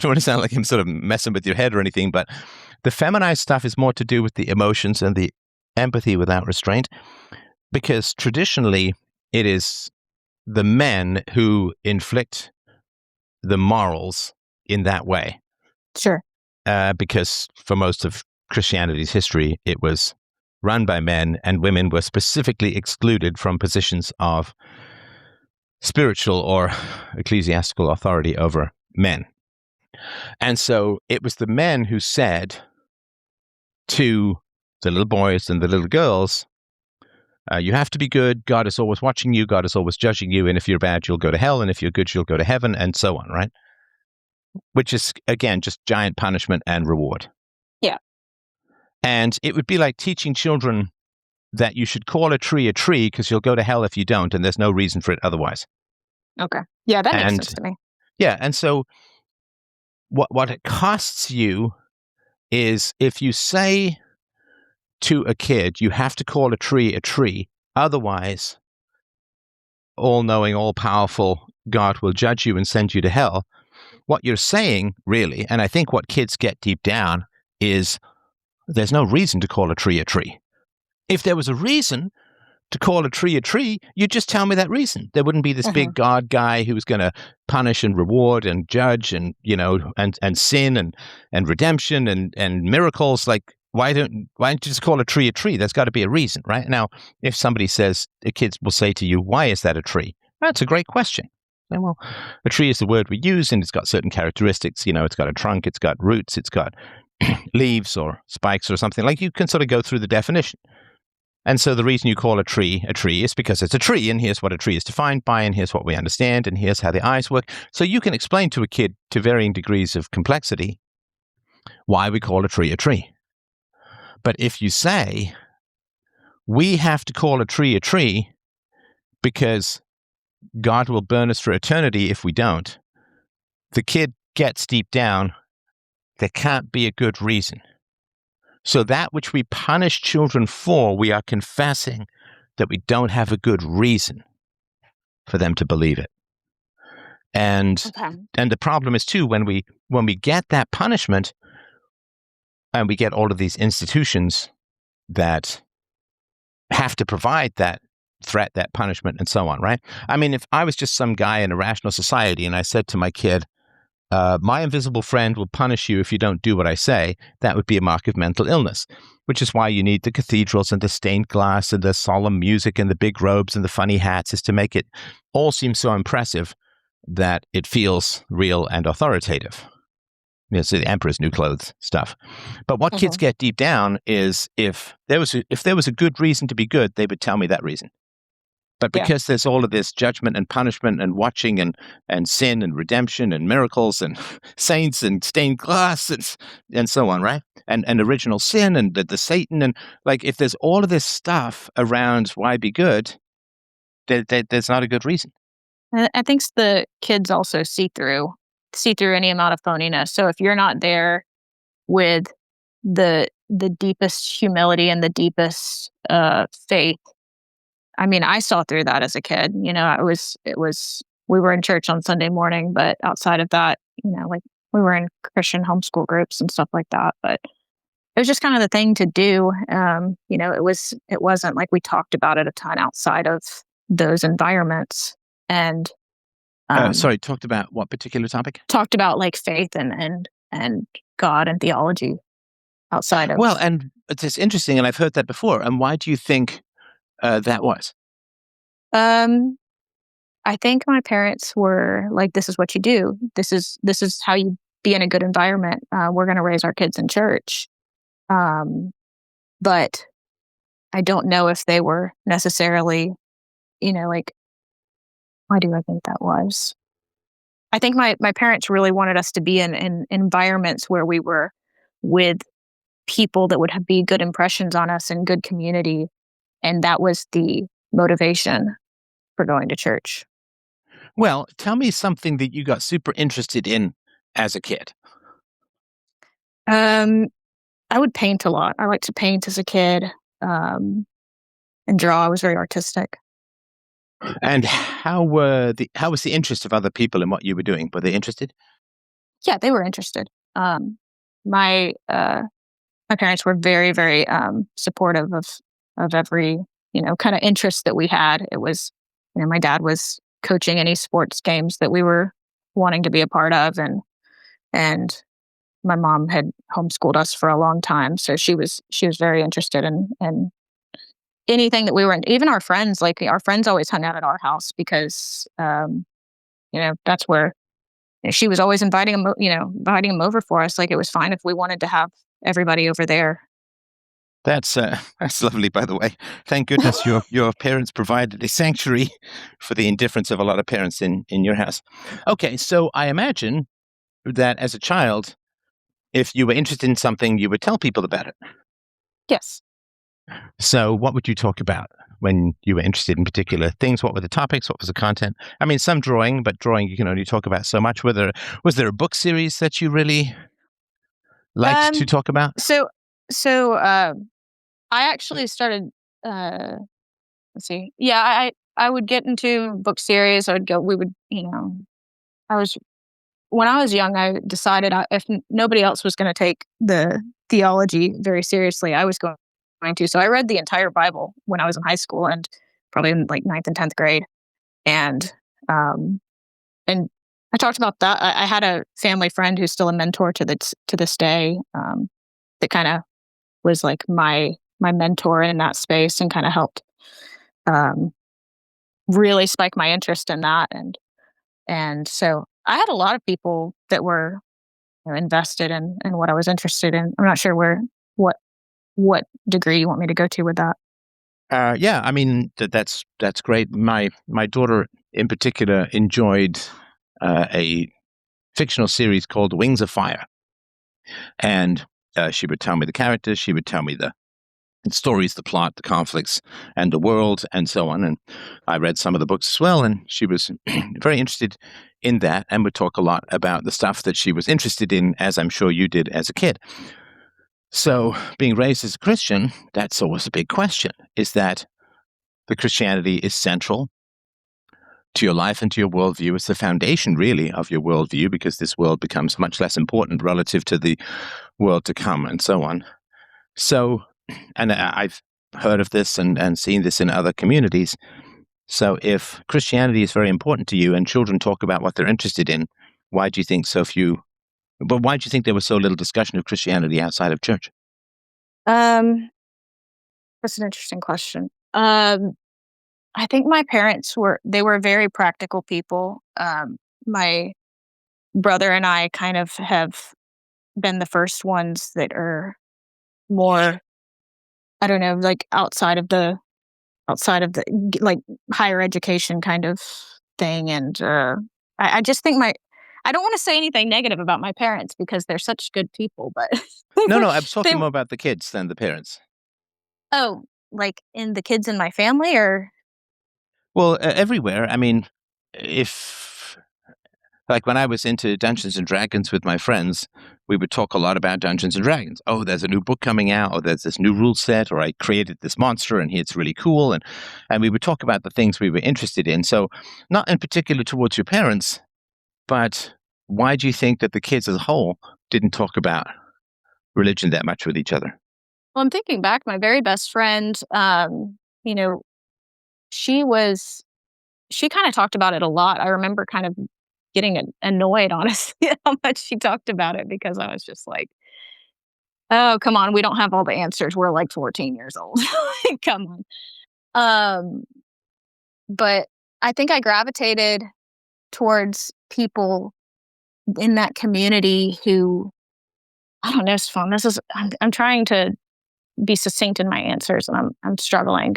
want to sound like I'm sort of messing with your head or anything, but the feminized stuff is more to do with the emotions and the empathy without restraint, because traditionally it is the men who inflict the morals in that way. Sure. Because for most of Christianity's history, it was run by men, and women were specifically excluded from positions of spiritual or ecclesiastical authority over men. And so it was the men who said to the little boys and the little girls, you have to be good. God is always watching you. God is always judging you. And if you're bad, you'll go to hell. And if you're good, you'll go to heaven, and so on, right? Which is, again, just giant punishment and reward. Yeah. And it would be like teaching children that you should call a tree because you'll go to hell if you don't, and there's no reason for it otherwise. Okay. Yeah, that makes sense to me. Yeah, and so what it costs you is if you say to a kid, you have to call a tree, otherwise all-knowing, all-powerful God will judge you and send you to hell. What you're saying, really, and I think what kids get deep down, is there's no reason to call a tree. If there was a reason to call a tree, you'd just tell me that reason. There wouldn't be this big God guy who was going to punish and reward and judge and, and sin and redemption and miracles. Like, why don't you just call a tree? There's got to be a reason, right? Now, if somebody says, the kids will say to you, why is that a tree? That's a great question. And well, a tree is the word we use, and it's got certain characteristics. It's got a trunk, it's got roots, it's got leaves or spikes or something. Like, you can sort of go through the definition. And so the reason you call a tree is because it's a tree, and here's what a tree is defined by, and here's what we understand, and here's how the eyes work. So you can explain to a kid, to varying degrees of complexity, why we call a tree. But if you say, we have to call a tree because God will burn us for eternity if we don't, the kid gets deep down, there can't be a good reason. So that which we punish children for, we are confessing that we don't have a good reason for them to believe it. And the problem is too, when we get that punishment, and we get all of these institutions that have to provide that threat, that punishment, and so on, right? I mean, if I was just some guy in a rational society and I said to my kid, my invisible friend will punish you if you don't do what I say, that would be a mark of mental illness, which is why you need the cathedrals and the stained glass and the solemn music and the big robes and the funny hats, is to make it all seem so impressive that it feels real and authoritative. So the emperor's new clothes stuff. But what kids get deep down is, if there was a good reason to be good, they would tell me that reason. But because there's all of this judgment and punishment and watching and sin and redemption and miracles and saints and stained glass and so on, right? And original sin and the Satan, and like, if there's all of this stuff around why be good, there's not a good reason. I think the kids also see through any amount of phoniness. So if you're not there with the deepest humility and the deepest faith, I mean, I saw through that as a kid. We were in church on Sunday morning, but outside of that, like, we were in Christian homeschool groups and stuff like that. But it was just kind of the thing to do. It wasn't like we talked about it a ton outside of those environments. And sorry, talked about what particular topic? Talked about like faith and God and theology outside of. Well, and it's interesting, and I've heard that before. And why do you think that was? I think my parents were like, this is what you do. This is how you be in a good environment. We're going to raise our kids in church. But I don't know if they were necessarily, like, why do I think that was? I think my parents really wanted us to be in environments where we were with people that would be good impressions on us and good community. And that was the motivation for going to church. Well, tell me something that you got super interested in as a kid. I would paint a lot. I liked to paint as a kid. and draw. I was very artistic. And how was the interest of other people in what you were doing? Were they interested? Yeah, they were interested. My my parents were very, very supportive of every kind of interest that we had. It was, my dad was coaching any sports games that we were wanting to be a part of, and my mom had homeschooled us for a long time, so she was very interested in anything that we were in. Even our friends, like our friends, always hung out at our house because that's where she was always inviting them over for us. Like it was fine if we wanted to have everybody over there. That's that's lovely, by the way. Thank goodness your parents provided a sanctuary for the indifference of a lot of parents in your house. Okay, so I imagine that as a child, if you were interested in something, you would tell people about it. Yes. So what would you talk about when you were interested in particular things? What were the topics? What was the content? I mean, some drawing, but drawing you can only talk about so much. Was there a book series that you really liked to Um. talk about? So I actually started. Uh, let's see. Yeah, I would get into book series. I would go. We would. I was when I was young. I decided if nobody else was going to take the theology very seriously, I was going to. So I read the entire Bible when I was in high school and probably in like ninth and 10th grade. And um, and I talked about that. I had a family friend who's still a mentor to this day. That kind of was like my mentor in that space and kind of helped um, really spike my interest in that. And so I had a lot of people that were invested in what I was interested in. I'm not sure what what degree you want me to go to with that. Yeah, I mean that's great. My daughter in particular enjoyed a fictional series called Wings of Fire, and she would tell me the characters, she would tell me the stories, the plot, the conflicts, and the world, and so on. And I read some of the books as well, and she was very interested in that, and would talk a lot about the stuff that she was interested in, as I'm sure you did as a kid. So, being raised as a Christian, that's always a big question: is that the Christianity is central to your life and to your worldview. It's the foundation, really, of your worldview, because this world becomes much less important relative to the world to come, and so on. So, and I've heard of this and seen this in other communities. So, if Christianity is very important to you and children talk about what they're interested in, why do you think so few? But why do you think there was so little discussion of Christianity outside of church? Um, that's an interesting question. I think my parents were very practical people. My brother and I kind of have been the first ones that are more, I don't know, like outside of the like higher education kind of thing. And I just think I don't want to say anything negative about my parents because they're such good people, but they No, were no, I was they talking more about the kids than the parents. oh, like in the kids in my family or Well, everywhere. I mean, if like when I was into Dungeons and Dragons with my friends, we would talk a lot about Dungeons and Dragons. Oh, there's a new book coming out, or there's this new rule set, or I created this monster and it's really cool, and we would talk about the things we were interested in. So, not in particular towards your parents, but why do you think that the kids as a whole didn't talk about religion that much with each other? well, I'm thinking back, my very best friend, you know, she was she kind of talked about it a lot. I remember kind of getting annoyed, honestly, at how much she talked about it because I was just like, "Oh, come on, we don't have all the answers. We're like 14 years old. Like, come on." Um, but I think I gravitated towards people in that community who I don't know, it's fun. I'm trying to be succinct in my answers and I'm struggling.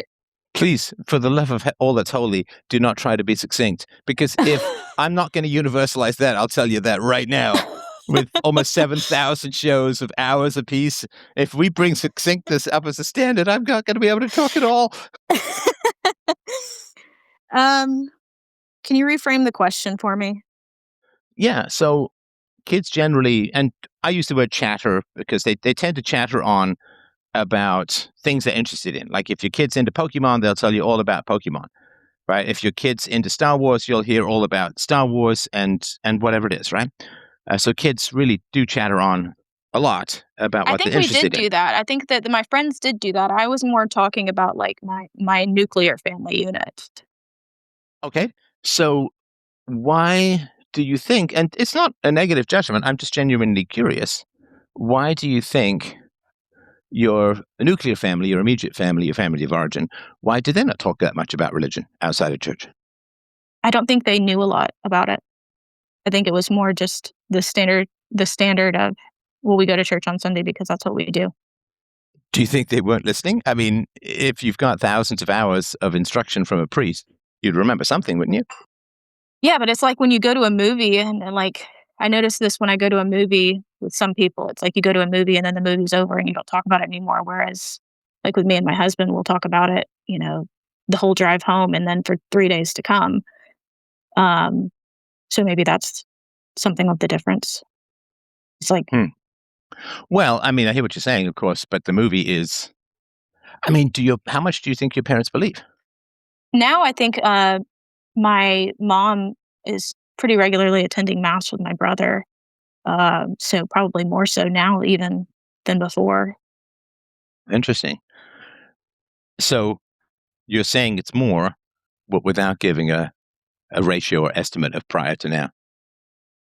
Please, for the love of all that's holy, do not try to be succinct. Because if I'm not going to universalize that, I'll tell you that right now. With almost 7,000 shows of hours apiece, if we bring succinctness up as a standard, I'm not going to be able to talk at all. um, can you reframe the question for me? Yeah, so kids generally, and I use the word chatter because they tend to chatter on about things they're interested in. Like if your kid's into Pokemon, they'll tell you all about Pokemon, right? If your kid's into Star Wars, you'll hear all about Star Wars and whatever it is, right? So kids really do chatter on a lot about I what think they're we did interested in. do that. I think that my friends did do that. I was more talking about like my nuclear family unit. Okay. So why do you think, and it's not a negative judgment, I'm just genuinely curious, why do you think your nuclear family, your immediate family, your family of origin, why did they not talk that much about religion outside of church? I don't think they knew a lot about it. I think it was more just the standard of, well, we go to church on Sunday because that's what we do. Do you think they weren't listening? I mean, if you've got thousands of hours of instruction from a priest, you'd remember something, wouldn't you? Yeah, but it's like when you go to a movie and like I notice this when I go to a movie with some people. It's like you go to a movie and then the movie's over and you don't talk about it anymore. Whereas like with me and my husband, we'll talk about it, the whole drive home and then for 3 days to come. Um, so maybe that's something of the difference. It's like Hmm. Well, I mean, I hear what you're saying, of course, but the movie is. I mean, how much do you think your parents believe? now I think my mom is pretty regularly attending mass with my brother. So probably more so now even than before. Interesting. So you're saying it's more, but without giving a ratio or estimate of prior to now.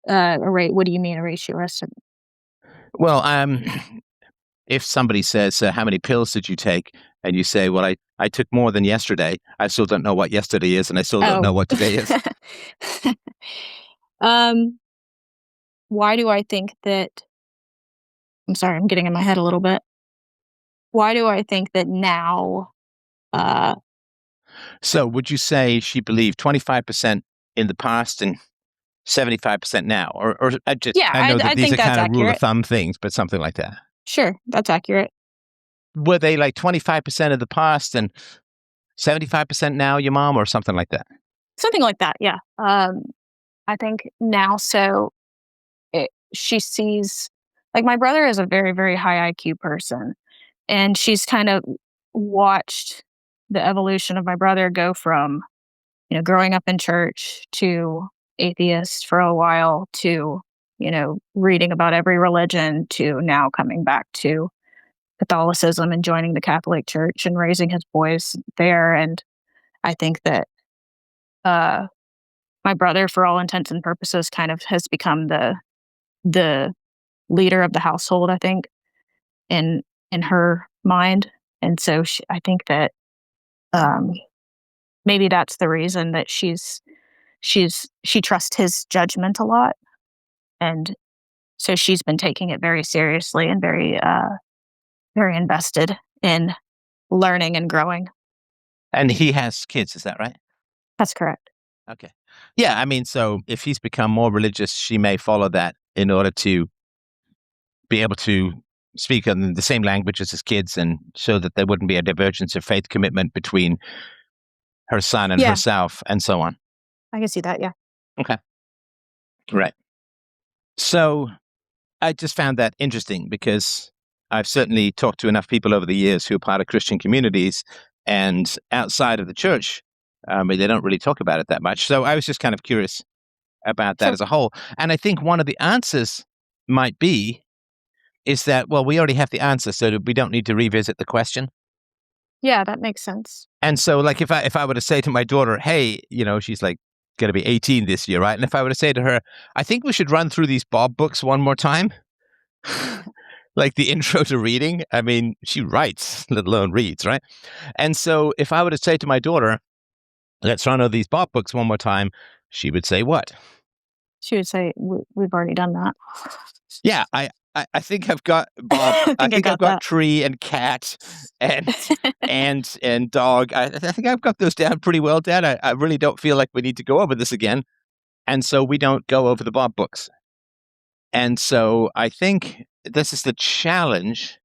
A rate? What do you mean a ratio estimate? Well, if somebody says, "How many pills did you take?" and you say, "Well, I took more than yesterday," I still don't know what yesterday is, and I still don't Oh. know what today is. um, why do I think that? I'm sorry, I'm getting in my head a little bit. Why do I think that now? Uh, So, would you say she believed 25% in the past and 75% now, or yeah, I know that I these think are that's kind of rule of accurate. thumb things, but something like that. Sure, that's accurate. Were they like 25% of the past and 75% now, your mom, or something like that? Something like that. Yeah. I think now. So she sees like my brother is a very very high IQ person, and she's kind of watched the evolution of my brother go from growing up in church to atheist for a while to, reading about every religion to now coming back to Catholicism and joining the Catholic Church and raising his boys there. And I think that uh, my brother, for all intents and purposes, kind of has become the leader of the household. I think in in her mind, and so I think that um, maybe that's the reason that she trusts his judgment a lot, and so she's been taking it very seriously and very invested in learning and growing. And he has kids, is that right? That's correct. Okay. Yeah, I mean, so if he's become more religious, she may follow that in order to be able to speak in the same language as his kids and so that there wouldn't be a divergence of faith commitment between her son and Yeah, herself and so on. I can see that. Yeah. Okay. Right. So I just found that interesting because I've certainly talked to enough people over the years who are part of Christian communities and outside of the church. They don't really talk about it that much. So I was just kind of curious about that Sure. as a whole. And I think one of the answers might be is that, well, we already have the answer, so that we don't need to revisit the question. Yeah, that makes sense. And so, like, if I were to say to my daughter, hey, she's like going to be 18 this year, right? And if I were to say to her, I think we should run through these Bob books one more time, like the intro to reading. I mean, she writes, let alone reads, right? And so, if I were to say to my daughter, let's run over these Bob books one more time, she would say, what? She would say, "We've already done that." Yeah, I think I've got Bob. I I think I think I've got got that. tree and cat and and dog. I think I've got those down pretty well, Dad. I really don't feel like we need to go over this again, and so we don't go over the Bob books. And so I think this is the challenge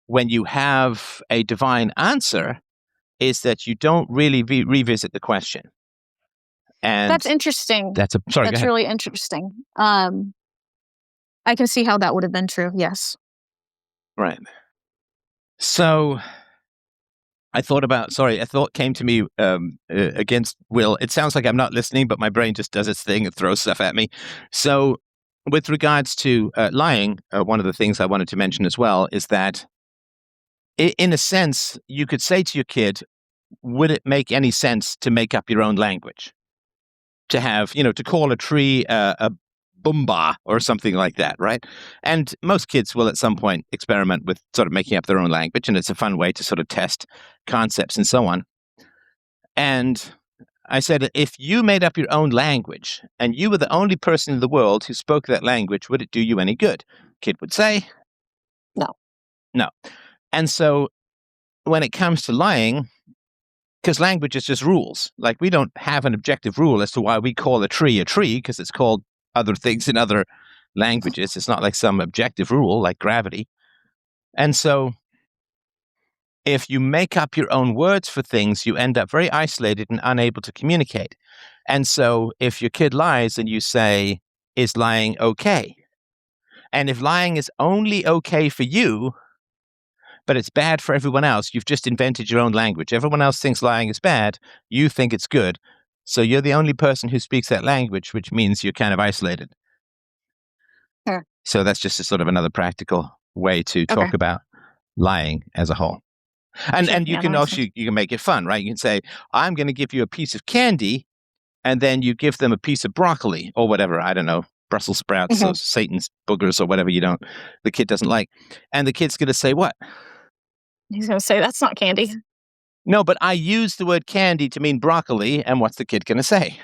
when you have a divine answer is that you don't really revisit the question. And That's interesting. that's a sorry. Go That's ahead. really interesting. I can see how that would have been true. Yes. Right. So a thought came to me against will. It sounds like I'm not listening, but my brain just does its thing and throws stuff at me. So with regards to lying, one of the things I wanted to mention as well is that in a sense, you could say to your kid, would it make any sense to make up your own language? To have, to call a tree a boomba or something like that, right? And most kids will at some point experiment with sort of making up their own language, and it's a fun way to sort of test concepts and so on. And I said, if you made up your own language and you were the only person in the world who spoke that language, would it do you any good? Kid would say, No. No. And so when it comes to lying, because language is just rules. Like, we don't have an objective rule as to why we call a tree, because it's called other things in other languages. It's not like some objective rule like gravity. And so if you make up your own words for things, you end up very isolated and unable to communicate. And so if your kid lies and you say, is lying okay? And if lying is only okay for you, but it's bad for everyone else, you've just invented your own language. Everyone else thinks lying is bad. You think it's good. So you're the only person who speaks that language, which means you're kind of isolated. Sure. So that's just a sort of another practical way to talk about lying as a whole. And you can also, you can make it fun, right? You can say, I'm going to give you a piece of candy, and then you give them a piece of broccoli or whatever, I don't know, Brussels sprouts or Satan's boogers or whatever the kid doesn't like. And the kid's going to say what? He's going to say, that's not candy. No, but I use the word candy to mean broccoli, and what's the kid going to say?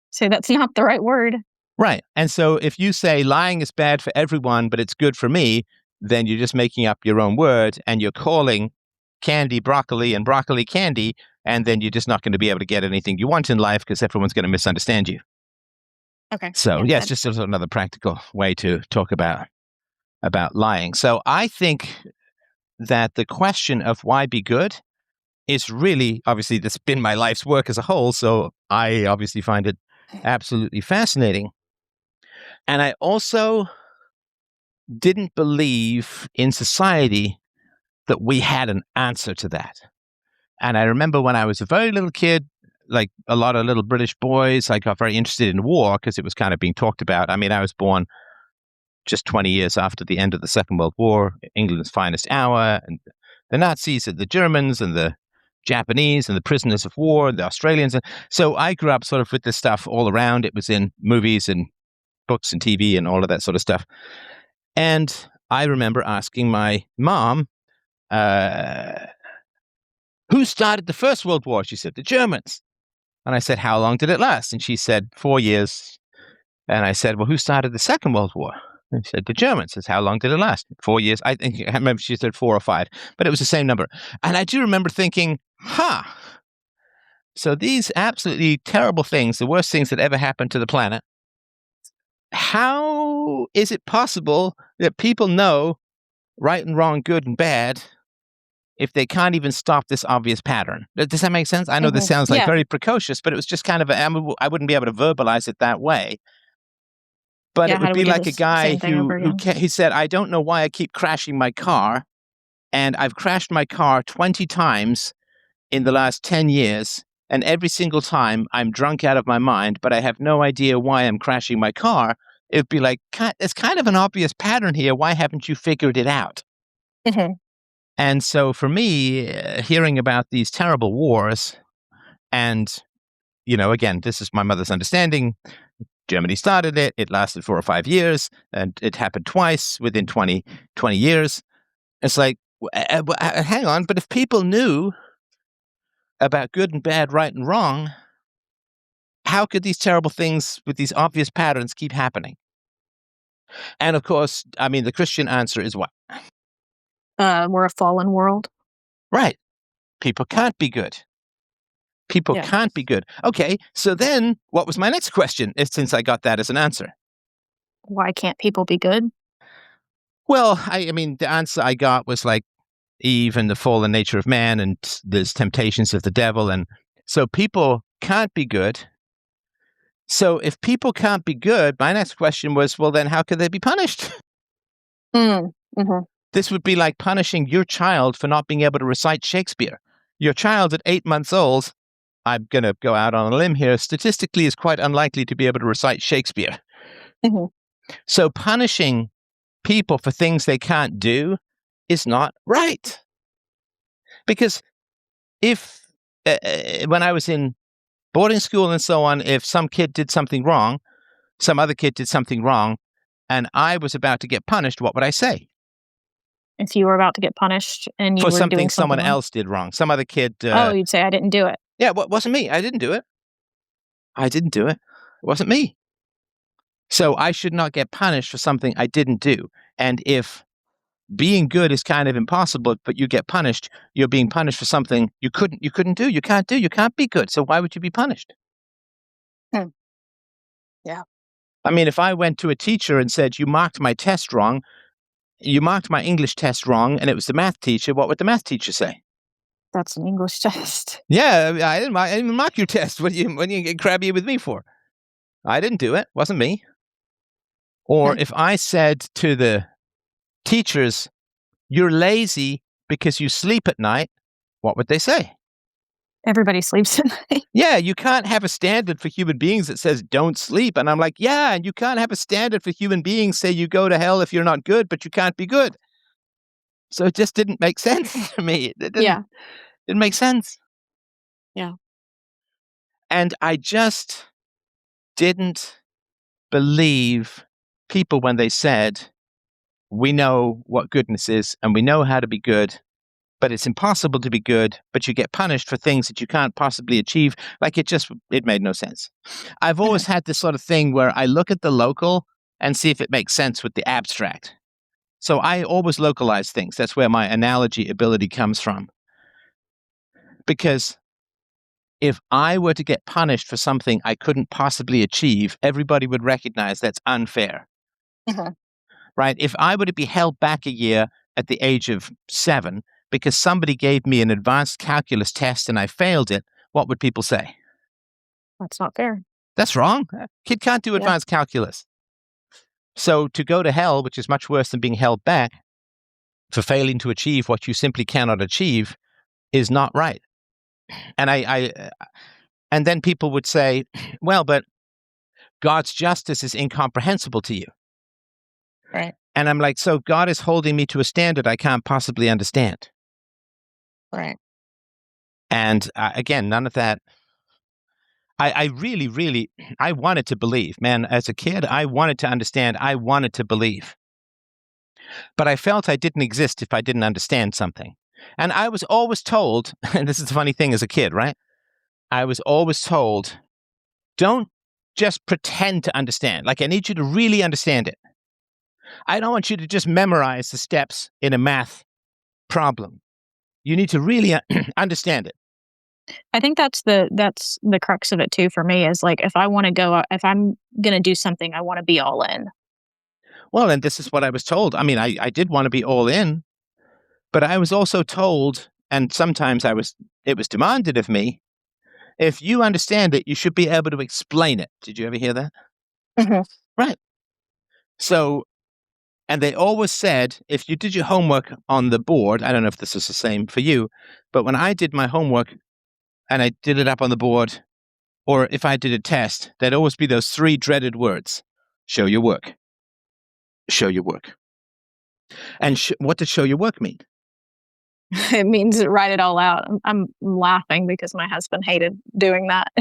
Say, that's not the right word. Right. And so if you say lying is bad for everyone, but it's good for me, then you're just making up your own word, and you're calling candy broccoli and broccoli candy, and then you're just not going to be able to get anything you want in life because everyone's going to misunderstand you. Okay. So it's just sort of another practical way to talk about lying. So I think that the question of why be good is really, obviously, that's been my life's work as a whole, so I obviously find it absolutely fascinating. And I also didn't believe in society that we had an answer to that. And I remember when I was a very little kid, like a lot of little British boys, I got very interested in war because it was kind of being talked about. I mean, I was born just 20 years after the end of the Second World War, England's finest hour, and the Nazis and the Germans and the Japanese and the prisoners of war, the Australians. So I grew up sort of with this stuff all around. It was in movies and books and TV and all of that sort of stuff. And I remember asking my mom, who started the First World War? She said, the Germans. And I said, how long did it last? And she said, 4 years. And I said, well, who started the Second World War? And she said, the Germans. I said, how long did it last? 4 years. I remember she said 4 or 5, but it was the same number. And I do remember thinking, so these absolutely terrible things, the worst things that ever happened to the planet, how is it possible that people know right and wrong, good and bad, if they can't even stop this obvious pattern? Does that make sense? I know this sounds like very precocious, but it was just kind of, I wouldn't be able to verbalize it that way. But it would be like a guy who said, I don't know why I keep crashing my car, and I've crashed my car 20 times in the last 10 years, and every single time I'm drunk out of my mind, but I have no idea why I'm crashing my car. It would be like, there's kind of an obvious pattern here. Why haven't you figured it out? And so for me, hearing about these terrible wars, and, again, this is my mother's understanding. Germany started it. It lasted 4 or 5 years, and it happened twice within 20 years. It's like, hang on, but if people knew about good and bad, right and wrong, how could these terrible things with these obvious patterns keep happening? And of course, I mean, the Christian answer is what? We're a fallen world. Right. People can't be good. People can't be good. Okay, so then what was my next question, since I got that as an answer? Why can't people be good? Well, I mean, the answer I got was like Eve and the fallen nature of man, and there's temptations of the devil. And so people can't be good. So if people can't be good, my next question was, well, then how could they be punished? This would be like punishing your child for not being able to recite Shakespeare. Your child at 8 months old, I'm going to go out on a limb here, statistically is quite unlikely to be able to recite Shakespeare. Mm-hmm. So punishing people for things they can't do is not right. Because if, when I was in boarding school and so on, if some kid did something wrong, some other kid did something wrong, and I was about to get punished, what would I say? If you were about to get punished and you For were something doing someone something wrong. else did wrong. Some other kid. You'd say, I didn't do it. Yeah, it wasn't me. I didn't do it. I didn't do it. It wasn't me. So I should not get punished for something I didn't do. And if being good is kind of impossible, but you get punished, you're being punished for something you couldn't do. You can't be good. So why would you be punished? Yeah. I mean, if I went to a teacher and said, you marked my test wrong, you marked my English test wrong, and it was the math teacher, what would the math teacher say? That's an English test. Yeah, I didn't mark your test. What are you get crabby with me for? I didn't do it. Wasn't me. Or if I said to the teachers, you're lazy because you sleep at night, what would they say? Everybody sleeps at night. Yeah, you can't have a standard for human beings that says don't sleep. And I'm like, yeah, and you can't have a standard for human beings say you go to hell if you're not good, but you can't be good. So it just didn't make sense to me. It didn't make sense. Yeah. And I just didn't believe people when they said, we know what goodness is and we know how to be good, but it's impossible to be good, but you get punished for things that you can't possibly achieve. Like it made no sense. I've always had this sort of thing where I look at the local and see if it makes sense with the abstract. So I always localize things. That's where my analogy ability comes from. Because if I were to get punished for something I couldn't possibly achieve, everybody would recognize that's unfair. Right? If I were to be held back a year at the age of 7 because somebody gave me an advanced calculus test and I failed it, what would people say? That's not fair. That's wrong. Kid can't do advanced calculus. So to go to hell, which is much worse than being held back for failing to achieve what you simply cannot achieve, is not right. And and then people would say, well, but God's justice is incomprehensible to you. Right. And I'm like, so God is holding me to a standard I can't possibly understand. Right. And again, none of that. I really, really, I wanted to believe, man. As a kid, I wanted to understand. I wanted to believe. But I felt I didn't exist if I didn't understand something. And I was always told, and this is the funny thing as a kid, right? I was always told, don't just pretend to understand. Like, I need you to really understand it. I don't want you to just memorize the steps in a math problem. You need to really understand it. I think that's the crux of it too for me is like if I'm going to do something, I want to be all in. Well, and this is what I was told. I mean, I did want to be all in, but I was also told, and sometimes it was demanded of me, if you understand it, you should be able to explain it. Did you ever hear that? Right. So, and they always said, if you did your homework on the board, I don't know if this is the same for you, but when I did my homework and I did it up on the board, or if I did a test, there'd always be those 3 dreaded words. Show your work. Show your work. And what does show your work mean? It means write it all out. I'm laughing because my husband hated doing that.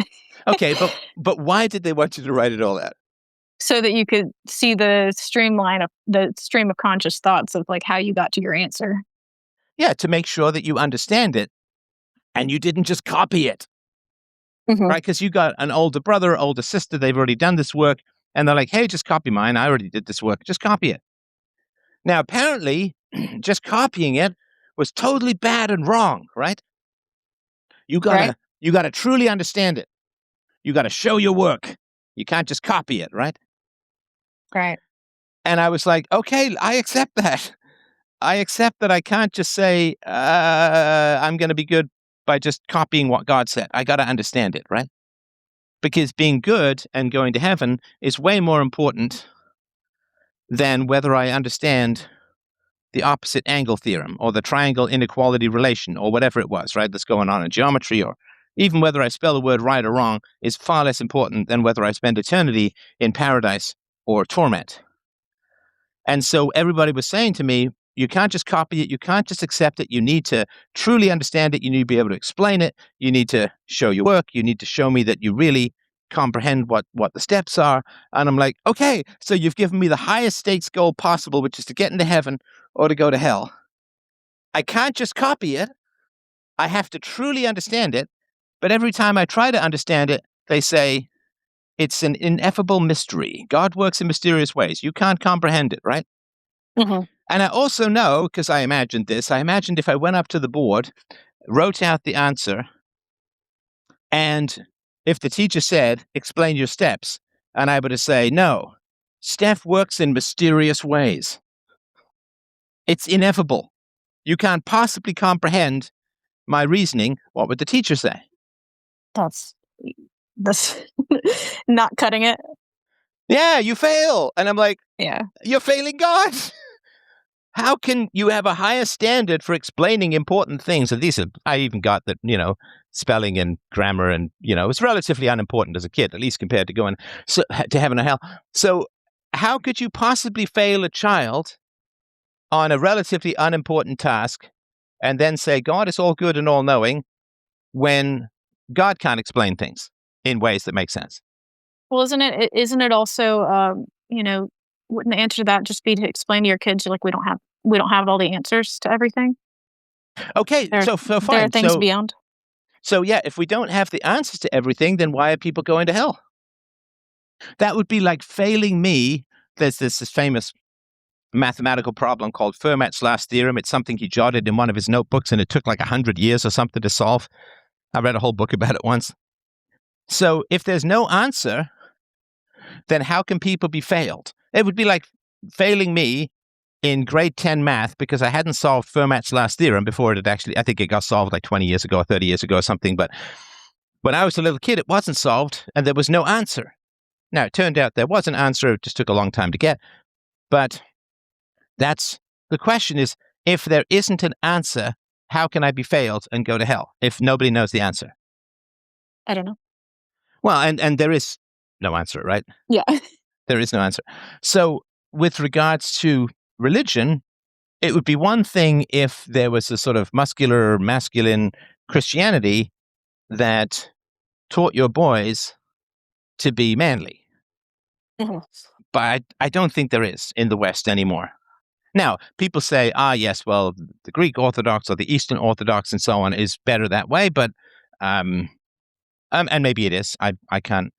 Okay, but why did they want you to write it all out? So that you could see the stream of conscious thoughts of like how you got to your answer. Yeah, to make sure that you understand it and you didn't just copy it. Right? Because you got an older brother, older sister, they've already done this work, and they're like, hey, just copy mine. I already did this work. Just copy it. Now, apparently, just copying it was totally bad and wrong, right? You gotta truly understand it. You gotta show your work. You can't just copy it, right? Right. And I was like, okay, I accept that. I accept that I can't just say, I'm going to be good by just copying what God said. I got to understand it, right? Because being good and going to heaven is way more important than whether I understand the opposite angle theorem or the triangle inequality relation or whatever it was, right, that's going on in geometry, or even whether I spell a word right or wrong is far less important than whether I spend eternity in paradise or torment. And so everybody was saying to me, you can't just copy it. You can't just accept it. You need to truly understand it. You need to be able to explain it. You need to show your work. You need to show me that you really comprehend what the steps are. And I'm like, okay, so you've given me the highest stakes goal possible, which is to get into heaven or to go to hell. I can't just copy it. I have to truly understand it. But every time I try to understand it, they say, it's an ineffable mystery. God works in mysterious ways. You can't comprehend it, right? Mm-hmm. And I also know, because I imagined this, I imagined if I went up to the board, wrote out the answer, and if the teacher said, explain your steps, and I were to say, no, Steph works in mysterious ways. It's ineffable. You can't possibly comprehend my reasoning. What would the teacher say? That's not cutting it. Yeah, you fail. And I'm like, Yeah. You're failing God. How can you have a higher standard for explaining important things? And I even got that, spelling and grammar and, it's relatively unimportant as a kid, at least compared to going to heaven or hell. So how could you possibly fail a child on a relatively unimportant task and then say God is all good and all knowing when God can't explain things in ways that make sense? Well, isn't it also, wouldn't the answer to that just be to explain to your kids, like, we don't have all the answers to everything? Okay, so fine. There are things beyond. So yeah, if we don't have the answers to everything, then why are people going to hell? That would be like failing me. There's this famous mathematical problem called Fermat's last theorem. It's something he jotted in one of his notebooks, and it took like 100 years or something to solve. I read a whole book about it once. So if there's no answer, then how can people be failed? It would be like failing me in grade 10 math because I hadn't solved Fermat's last theorem before it had I think it got solved like 20 years ago or 30 years ago or something. But when I was a little kid, it wasn't solved and there was no answer. Now, it turned out there was an answer. It just took a long time to get. But that's the question is, if there isn't an answer, how can I be failed and go to hell if nobody knows the answer? I don't know. Well, and there is no answer, right? Yeah. There is no answer. So with regards to religion, it would be one thing if there was a sort of masculine Christianity that taught your boys to be manly. Mm-hmm. But I don't think there is in the West anymore. Now, people say, yes, well, the Greek Orthodox or the Eastern Orthodox and so on is better that way, but and maybe it is. I can't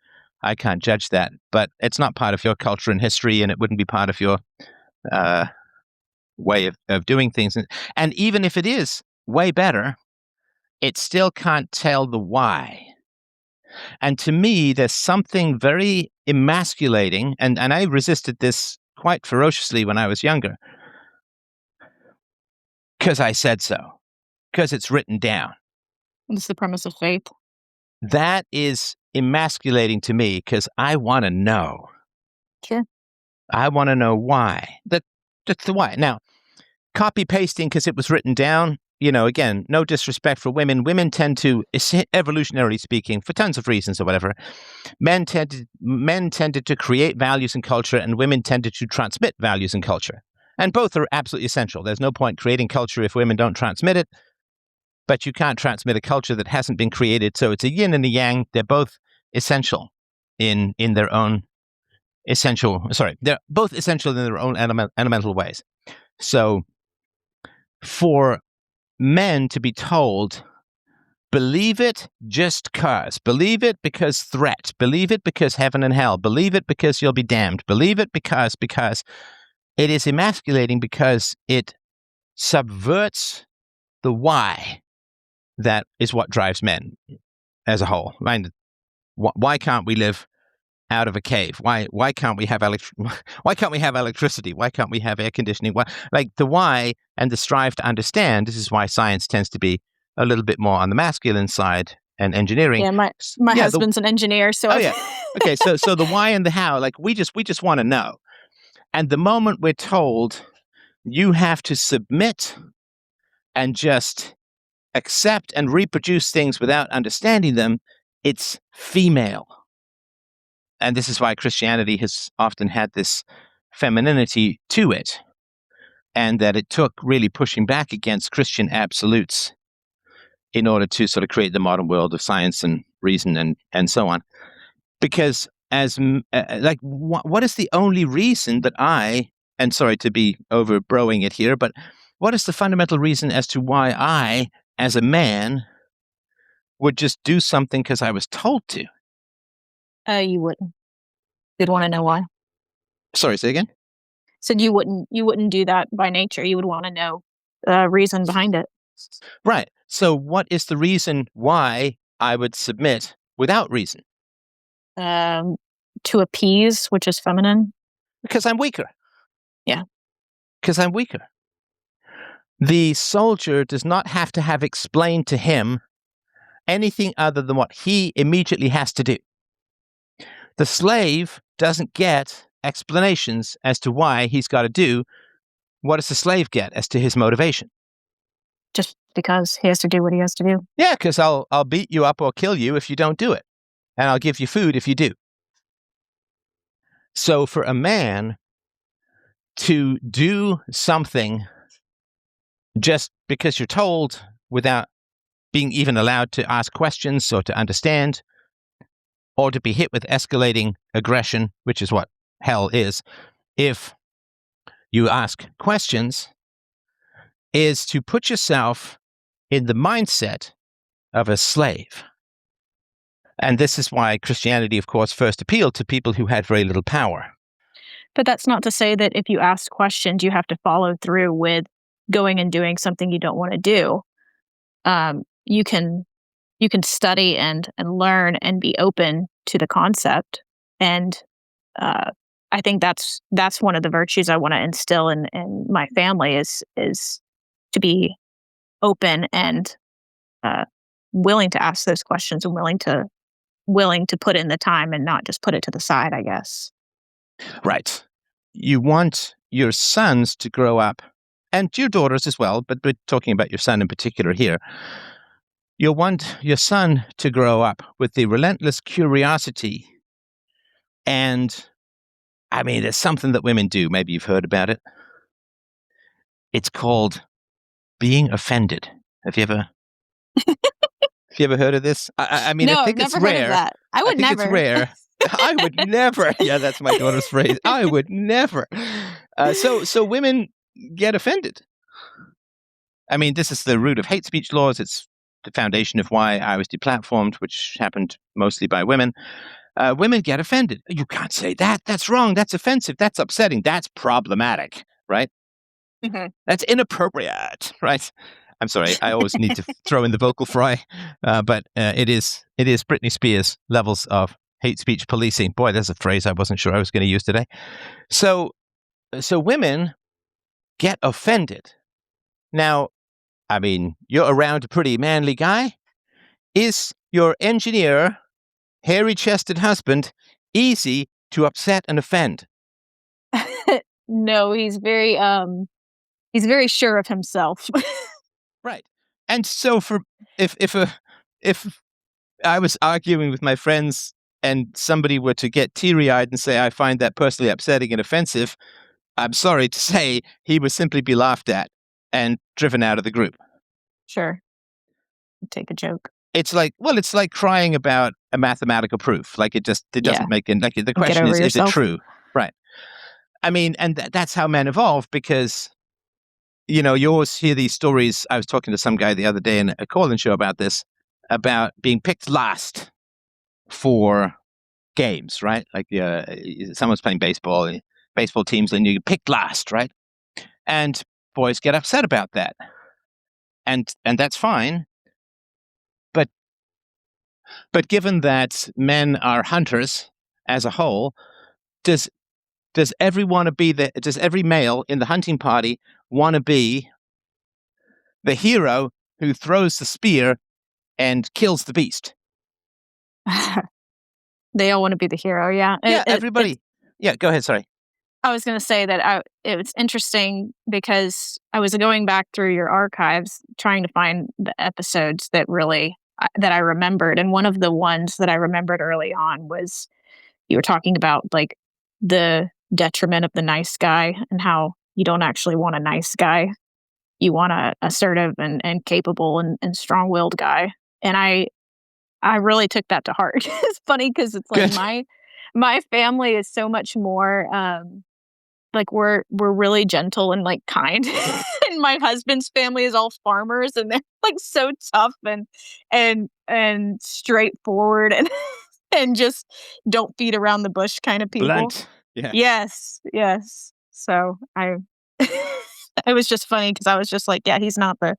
judge that, but it's not part of your culture and history, and it wouldn't be part of your way of doing things. And even if it is way better, it still can't tell the why. And to me, there's something very emasculating, and I resisted this quite ferociously when I was younger, because I said so, because it's written down. It's the premise of faith. That is emasculating to me because I want to know. Sure. I want to know why. That's the why. Now, copy pasting because it was written down, again, no disrespect for women. Women tend to, evolutionarily speaking, for tons of reasons or whatever, men tended to create values and culture, and women tended to transmit values and culture. And both are absolutely essential. There's no point creating culture if women don't transmit it. But you can't transmit a culture that hasn't been created. So it's a yin and a yang. They're both essential in their own they're both essential in their own elemental ways. So for men to be told, believe it just cause, believe it because threat, believe it because heaven and hell, believe it because you'll be damned, believe it because it is emasculating because it subverts the why. That is what drives men as a whole. Why can't we live out of a cave? Why can't we have why can't we have electricity? Why can't we have air conditioning? The why and the strive to understand. This is why science tends to be a little bit more on the masculine side and engineering. Yeah, my husband's an engineer, so yeah. Okay, so the why and the how, we just want to know. And the moment we're told, you have to submit and just accept and reproduce things without understanding them, it's female. And this is why Christianity has often had this femininity to it, and that it took really pushing back against Christian absolutes in order to sort of create the modern world of science and reason and so on. Because what is the only reason that and sorry to be over-broing it here, but what is the fundamental reason as to why I, as a man, would just do something because I was told to? You wouldn't. You'd want to know why. Sorry, say again? Said you wouldn't do that by nature. You would want to know the reason behind it. Right. So what is the reason why I would submit without reason? To appease, which is feminine. Because I'm weaker. Yeah. Because I'm weaker. The soldier does not have to have explained to him anything other than what he immediately has to do. The slave doesn't get explanations as to why he's got to do. What does the slave get as to his motivation? Just because he has to do what he has to do. Yeah, because I'll beat you up or kill you if you don't do it. And I'll give you food if you do. So for a man to do something just because you're told without being even allowed to ask questions or to understand, or to be hit with escalating aggression, which is what hell is, if you ask questions, is to put yourself in the mindset of a slave. And this is why Christianity, of course, first appealed to people who had very little power. But that's not to say that if you ask questions, you have to follow through with going and doing something you don't want to do. You can study and learn and be open to the concept. And I think that's one of the virtues I want to instill in my family is to be open and willing to ask those questions and willing to put in the time and not just put it to the side, I guess. Right. You want your sons to grow up, and your daughters as well, but we're talking about your son in particular here. You want your son to grow up with the relentless curiosity. And, I mean, there's something that women do. Maybe you've heard about it. It's called being offended. Have you ever heard of this? I mean, no, I think I've it's never rare. Heard of that. I would never. It's rare. I would never. Yeah, that's my daughter's phrase. I would never. So women get offended. I mean, this is the root of hate speech laws. It's the foundation of why I was deplatformed, which happened mostly by women. Women get offended. You can't say that. That's wrong. That's offensive. That's upsetting. That's problematic, right? Mm-hmm. That's inappropriate, right? I'm sorry. I always need to throw in the vocal fry, but it is Britney Spears levels of hate speech policing. Boy, there's a phrase I wasn't sure I was going to use today. So women get offended. Now, I mean, you're around a pretty manly guy. Is your engineer, hairy-chested husband easy to upset and offend? No, he's very sure of himself. Right. And so if I was arguing with my friends and somebody were to get teary-eyed and say, I find that personally upsetting and offensive, I'm sorry to say he would simply be laughed at and driven out of the group. Sure. Take a joke. It's like crying about a mathematical proof. Like it doesn't make it. Like the question is it true? Right. I mean, and that's how men evolve, because, you know, you always hear these stories. I was talking to some guy the other day in a call-in show about this, about being picked last for games, right? Like someone's playing baseball teams, and you get picked last, right? And boys get upset about that. And that's fine. But given that men are hunters as a whole, does every male in the hunting party want to be the hero who throws the spear and kills the beast? They all want to be the hero, yeah. Yeah, everybody. Yeah, go ahead, sorry. I was going to say that it was interesting because I was going back through your archives trying to find the episodes that really that I remembered, and one of the ones that I remembered early on was you were talking about like the detriment of the nice guy and how you don't actually want a nice guy. You want a assertive and capable and strong-willed guy. And I really took that to heart. It's funny because it's like Good. my family is so much more like we're really gentle and like kind. And my husband's family is all farmers and they're like so tough and straightforward and and just don't beat around the bush kind of people. Blunt. Yeah. Yes, yes. So I it was just funny because I was just like, yeah, he's not the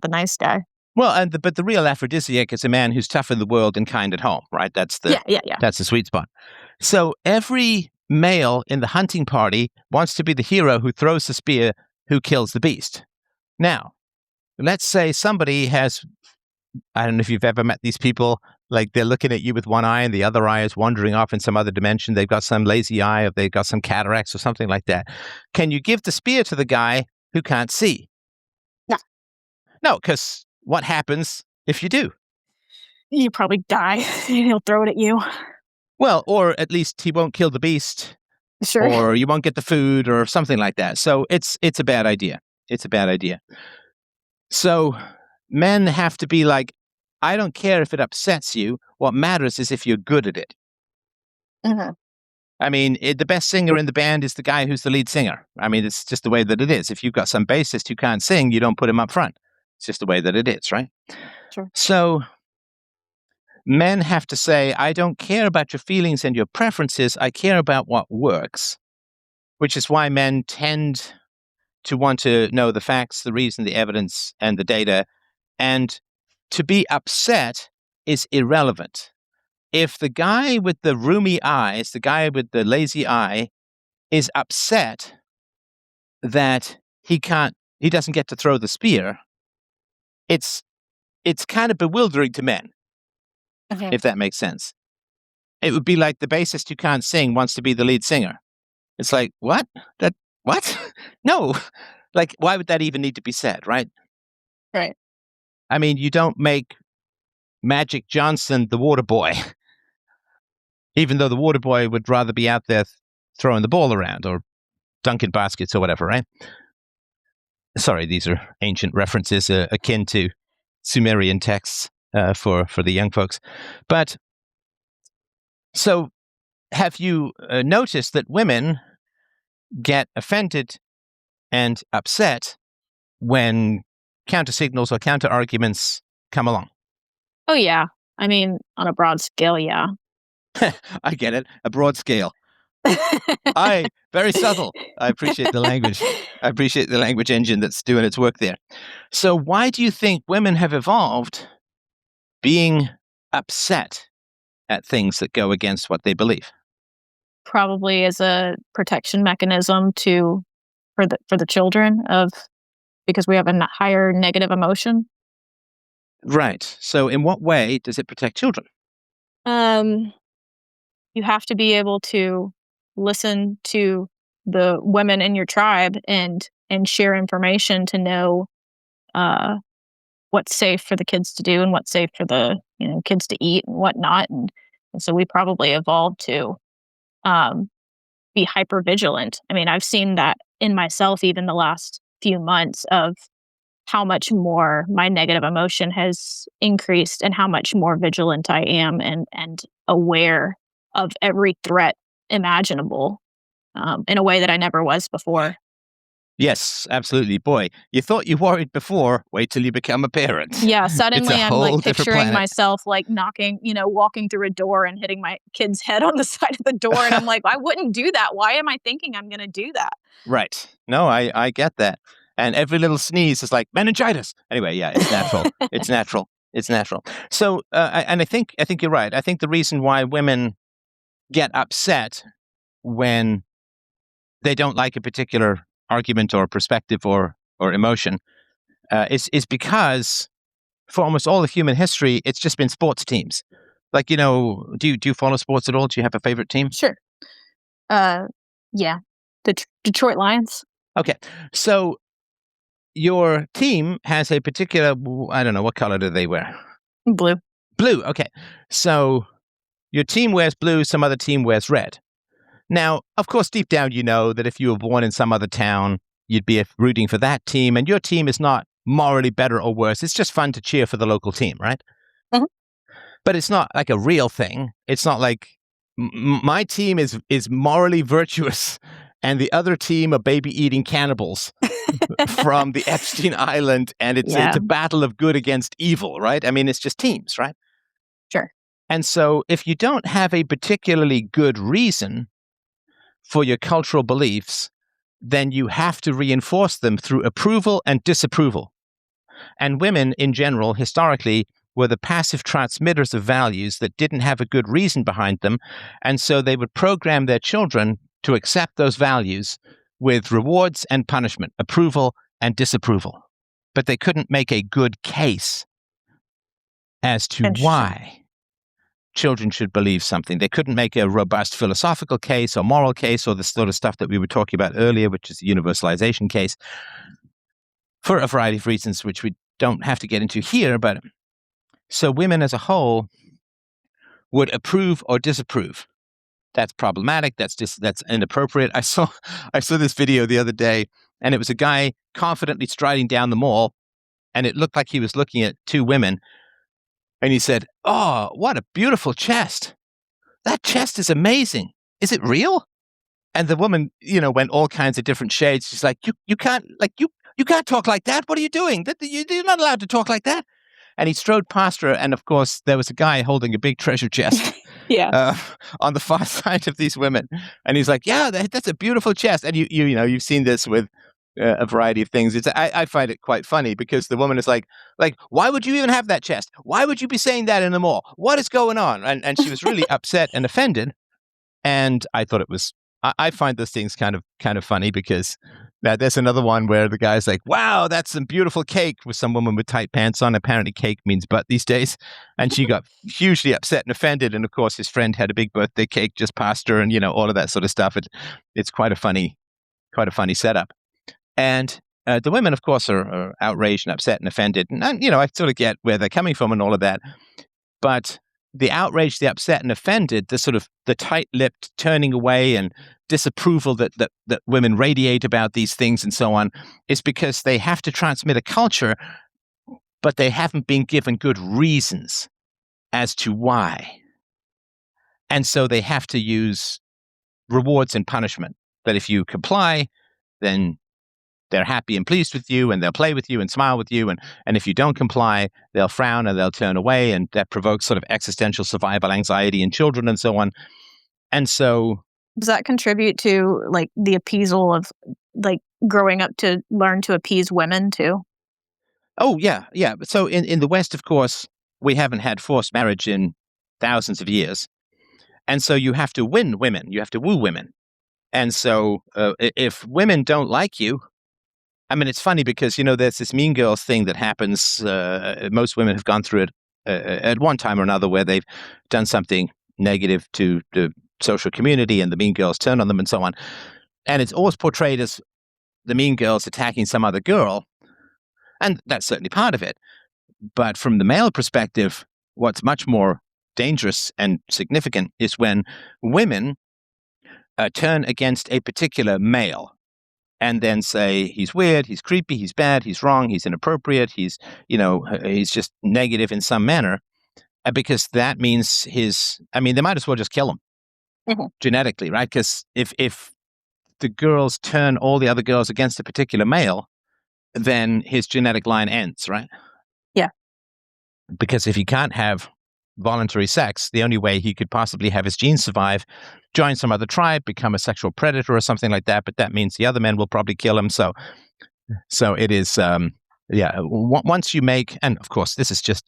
nice guy. Well, but the real aphrodisiac is a man who's tough in the world and kind at home, right? That's Yeah, yeah, yeah. the sweet spot. So every male in the hunting party wants to be the hero who throws the spear, who kills the beast. Now, let's say somebody has, I don't know if you've ever met these people, like they're looking at you with one eye and the other eye is wandering off in some other dimension. They've got some lazy eye or they've got some cataracts or something like that. Can you give the spear to the guy who can't see? No. No, because what happens if you do? You probably die. He'll throw it at you. Well, or at least he won't kill the beast, Sure. or you won't get the food, or something like that. So it's a bad idea. It's a bad idea. So men have to be like, I don't care if it upsets you. What matters is if you're good at it. Mhm. I mean, the best singer in the band is the guy who's the lead singer. I mean, it's just the way that it is. If you've got some bassist who can't sing, you don't put him up front. It's just the way that it is, right? Sure. So men have to say, I don't care about your feelings and your preferences. I care about what works, which is why men tend to want to know the facts, the reason, the evidence, and the data. And to be upset is irrelevant. If the guy with the roomy eyes, the guy with the lazy eye, is upset that he doesn't get to throw the spear, it's kind of bewildering to men, Mhm. if that makes sense. It would be like the bassist who can't sing wants to be the lead singer. It's like, what? What? No. Like, why would that even need to be said, right? Right. I mean, you don't make Magic Johnson the water boy, even though the water boy would rather be out there throwing the ball around or dunking baskets or whatever, right? Sorry, these are ancient references akin to Sumerian texts for the young folks. But so have you noticed that women get offended and upset when counter signals or counter arguments come along? Oh yeah. I mean, on a broad scale, yeah. I get it. A broad scale. Very subtle. I appreciate the language. I appreciate the language engine that's doing its work there. So why do you think women have evolved being upset at things that go against what they believe? Probably as a protection mechanism for the children of because we have a higher negative emotion. Right. So in what way does it protect children? Um, you have to be able to listen to the women in your tribe and share information to know uh, what's safe for the kids to do and what's safe for the kids to eat and whatnot. And so we probably evolved to um, be hyper vigilant. I mean, I've seen that in myself even the last few months of how much more my negative emotion has increased and how much more vigilant I am and aware of every threat imaginable in a way that I never was before. Yes, absolutely. Boy, you thought you worried before. Wait till you become a parent. Yeah, It's suddenly a I'm whole like different picturing planet. myself like knocking, walking through a door and hitting my kid's head on the side of the door. And I'm like, I wouldn't do that. Why am I thinking I'm going to do that? Right. No, I get that. And every little sneeze is like meningitis. Anyway, yeah, it's natural. It's natural. It's natural. So, I think you're right. I think the reason why women get upset when they don't like a particular argument or perspective or emotion is because for almost all of human history, it's just been sports teams. Like, do you follow sports at all? Do you have a favorite team? Sure. Uh, yeah. Detroit Lions. Okay. So your team has a particular, I don't know, what color do they wear? Blue. Blue. Okay. So your team wears blue, some other team wears red. Now, of course, deep down, you know that if you were born in some other town, you'd be rooting for that team, and your team is not morally better or worse. It's just fun to cheer for the local team, right? Mhm. But it's not like a real thing. It's not like my team is morally virtuous, and the other team are baby-eating cannibals from the Epstein Island, and it's Yeah. a battle of good against evil, right? I mean, it's just teams, right? Sure. And so if you don't have a particularly good reason for your cultural beliefs, then you have to reinforce them through approval and disapproval. And women, in general, historically, were the passive transmitters of values that didn't have a good reason behind them. And so they would program their children to accept those values with rewards and punishment, approval and disapproval. But they couldn't make a good case as to why children should believe something. They couldn't make a robust philosophical case or moral case or the sort of stuff that we were talking about earlier, which is the universalization case, for a variety of reasons, which we don't have to get into here. But so women as a whole would approve or disapprove. That's problematic. That's inappropriate. I saw this video the other day, and it was a guy confidently striding down the mall, and it looked like he was looking at two women. And he said, "Oh, what a beautiful chest. That chest is amazing. Is it real?" And the woman, went all kinds of different shades. She's like, you can't talk like that. What are you doing? You're not allowed to talk like that." And he strode past her, and of course, there was a guy holding a big treasure chest on the far side of these women. And he's like, "Yeah, that's a beautiful chest." And you've seen this with a variety of things. I find it quite funny because the woman is like, "Why would you even have that chest? Why would you be saying that in the mall? What is going on?" And she was really upset and offended. And I thought it was. I find those things kind of funny because there's another one where the guy's like, "Wow, that's some beautiful cake," with some woman with tight pants on. Apparently, cake means butt these days, and she got hugely upset and offended. And of course, his friend had a big birthday cake just past her, and all of that sort of stuff. It's quite a funny setup. And the women, of course, are outraged and upset and offended. And I sort of get where they're coming from and all of that. But the outrage, the upset and offended, the sort of the tight-lipped turning away and disapproval that women radiate about these things and so on is because they have to transmit a culture, but they haven't been given good reasons as to why. And so they have to use rewards and punishment. That if you comply, then they're happy and pleased with you, and they'll play with you and smile with you. And if you don't comply, they'll frown and they'll turn away. And that provokes sort of existential survival anxiety in children and so on. And so, does that contribute to like the appeasal of like growing up to learn to appease women too? Oh, yeah. So in the West, of course, we haven't had forced marriage in thousands of years. And so you have to win women. You have to woo women. And so if women don't like you, I mean, it's funny because, there's this Mean Girls thing that happens. Most women have gone through it at one time or another where they've done something negative to the social community and the Mean Girls turn on them and so on. And it's always portrayed as the Mean Girls attacking some other girl. And that's certainly part of it. But from the male perspective, what's much more dangerous and significant is when women turn against a particular male. And then say he's weird, he's creepy, he's bad, he's wrong, he's inappropriate, he's just negative in some manner, because that means they might as well just kill him genetically, right? Because if the girls turn all the other girls against a particular male, then his genetic line ends, right? Yeah. Because if he can't have voluntary sex, the only way he could possibly have his genes survive, join some other tribe, become a sexual predator or something like that. But that means the other men will probably kill him. So it is, once you make, and of course, this is just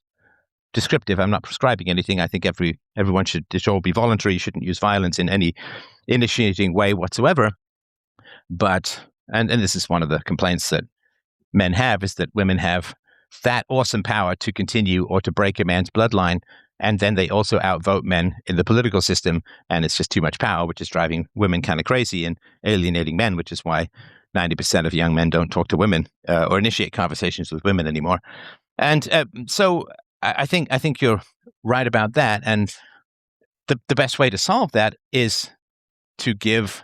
descriptive. I'm not prescribing anything. I think everyone should all be voluntary. You shouldn't use violence in any initiating way whatsoever. But, and this is one of the complaints that men have, is that women have that awesome power to continue or to break a man's bloodline. And then they also outvote men in the political system, and it's just too much power, which is driving women kind of crazy and alienating men, which is why 90% of young men don't talk to women or initiate conversations with women anymore. And so I think you're right about that. And the best way to solve that is to give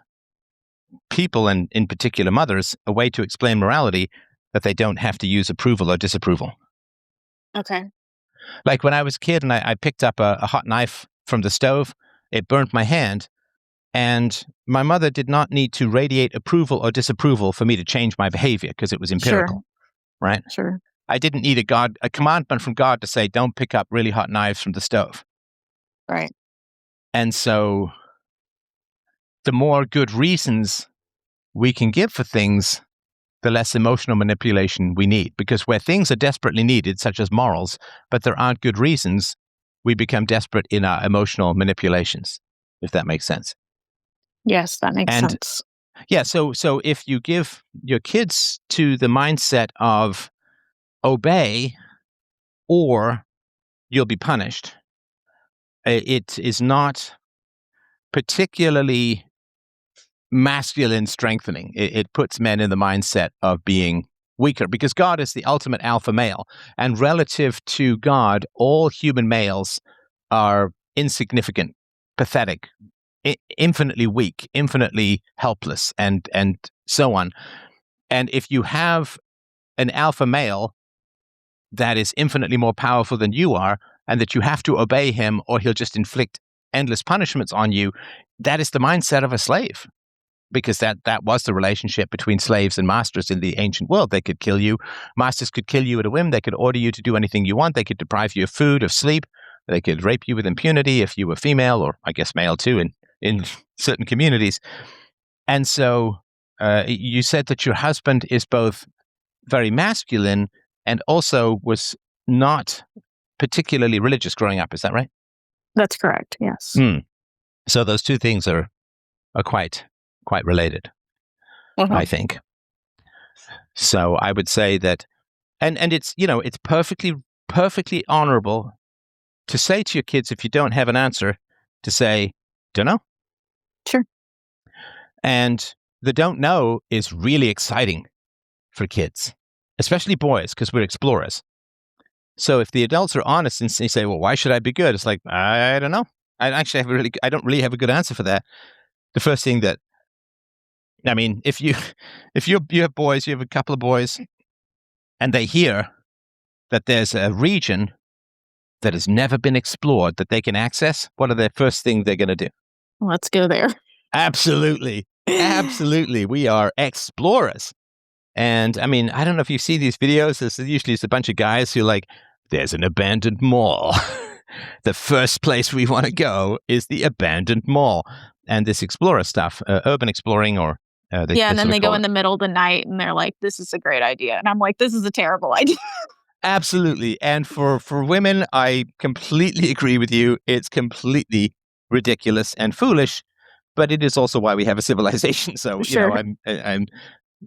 people, and in particular mothers, a way to explain morality that they don't have to use approval or disapproval. Okay. Like when I was a kid and I picked up a hot knife from the stove, it burnt my hand. And my mother did not need to radiate approval or disapproval for me to change my behavior because it was empirical, right? Sure. I didn't need a commandment from God to say, don't pick up really hot knives from the stove. Right. And so the more good reasons we can give for things, the less emotional manipulation we need. Because where things are desperately needed, such as morals, but there aren't good reasons, we become desperate in our emotional manipulations, if that makes sense. Yes, that makes sense. Yeah, so if you give your kids to the mindset of obey or you'll be punished, it is not particularly masculine strengthening. It puts men in the mindset of being weaker because God is the ultimate alpha male. And relative to God, all human males are insignificant, pathetic, infinitely weak, infinitely helpless, and so on. And if you have an alpha male that is infinitely more powerful than you are, and that you have to obey him or he'll just inflict endless punishments on you, that is the mindset of a slave. Because that was the relationship between slaves and masters in the ancient world. They could kill you. Masters could kill you at a whim. They could order you to do anything you want. They could deprive you of food, of sleep. They could rape you with impunity if you were female, or I guess male too, in certain communities. And so you said that your husband is both very masculine and also was not particularly religious growing up. Is that right? That's correct, yes. So those two things are quite related, I think. So I would say that, and it's, it's perfectly honorable to say to your kids, if you don't have an answer, to say, don't know. Sure. And the don't know is really exciting for kids, especially boys, because we're explorers. So if the adults are honest and say, well, why should I be good? It's like, I don't know. I don't really have a good answer for that. The first thing that, I mean, if you have boys, you have a couple of boys, and they hear that there's a region that has never been explored that they can access, what are the first thing they're going to do? Let's go there. Absolutely. Absolutely. We are explorers. And I mean, I don't know if you see these videos. Usually it's a bunch of guys who there's an abandoned mall. The first place we want to go is the abandoned mall. And this explorer stuff, urban exploring, or and then they go in the middle of the night and they're like, this is a great idea. And I'm like, this is a terrible idea. Absolutely. And for women, I completely agree with you. It's completely ridiculous and foolish, but it is also why we have a civilization. So, sure.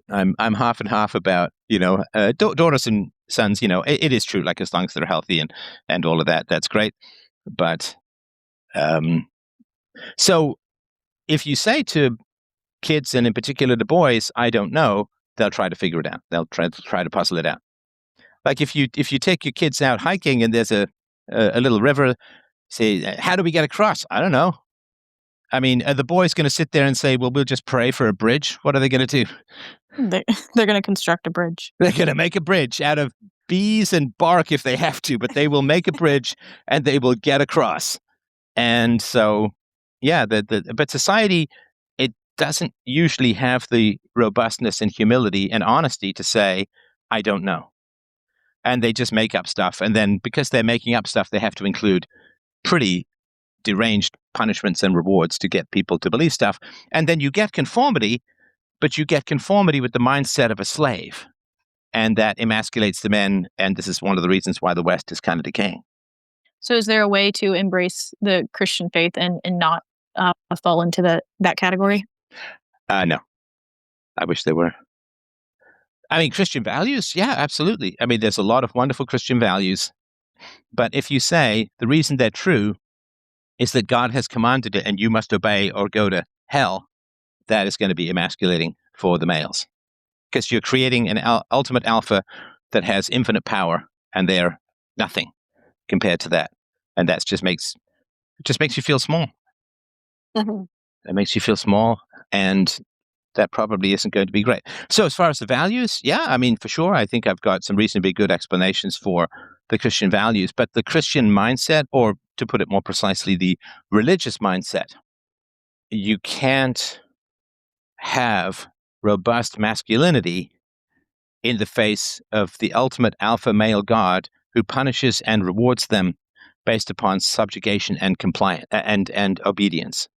I'm half and half about, daughters and sons, it is true. Like, as long as they're healthy and all of that, that's great. But, so if you say to kids, and in particular the boys, I don't know, they'll try to figure it out. They'll try to puzzle it out. Like if you take your kids out hiking and there's a little river, say, how do we get across? I don't know. I mean, are the boys going to sit there and say, well, we'll just pray for a bridge? What are they going to do? They're going to construct a bridge. They're going to make a bridge out of bees and bark if they have to, but they will make a bridge and they will get across. And so, yeah, but society, it doesn't usually have the robustness and humility and honesty to say, I don't know. And they just make up stuff. And then because they're making up stuff, they have to include pretty deranged punishments and rewards to get people to believe stuff. And then you get conformity, but you get conformity with the mindset of a slave. And that emasculates the men. And this is one of the reasons why the West is kind of decaying. So is there a way to embrace the Christian faith and not fall into that category? No. I wish there were. I mean, Christian values? Yeah, absolutely. I mean, there's a lot of wonderful Christian values. But if you say the reason they're true is that God has commanded it and you must obey or go to hell, that is going to be emasculating for the males. Because you're creating an ultimate alpha that has infinite power, and they're nothing compared to that. And that just makes you feel small. Mhm. It makes you feel small, and that probably isn't going to be great. So as far as the values, yeah, I mean, for sure, I think I've got some reasonably good explanations for the Christian values, but the Christian mindset, or to put it more precisely, the religious mindset, you can't have robust masculinity in the face of the ultimate alpha male God who punishes and rewards them based upon subjugation and compliance and obedience.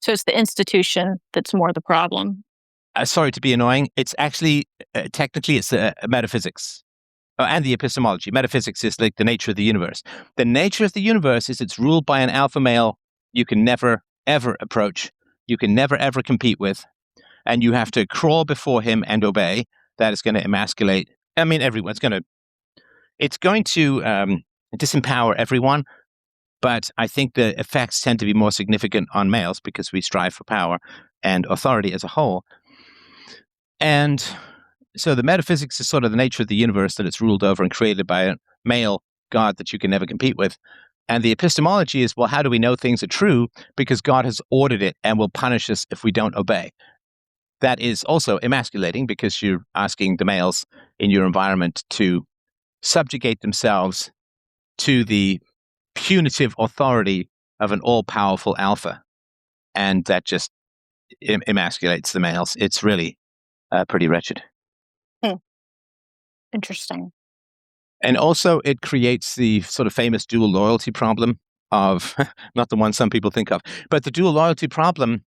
So it's the institution that's more the problem. Sorry to be annoying. It's actually technically it's metaphysics and the epistemology. Metaphysics is like the nature of the universe. The nature of the universe is it's ruled by an alpha male you can never ever approach. You can never ever compete with, and you have to crawl before him and obey. That is going to emasculate. I mean, everyone's going to. It's going to disempower everyone, but I think the effects tend to be more significant on males because we strive for power and authority as a whole. And so the metaphysics is sort of the nature of the universe, that it's ruled over and created by a male God that you can never compete with. And the epistemology is, well, how do we know things are true? Because God has ordered it and will punish us if we don't obey. That is also emasculating because you're asking the males in your environment to subjugate themselves to the punitive authority of an all-powerful alpha. And that just emasculates the males. It's really pretty wretched. Interesting. And also it creates the sort of famous dual loyalty problem of, not the one some people think of, but the dual loyalty problem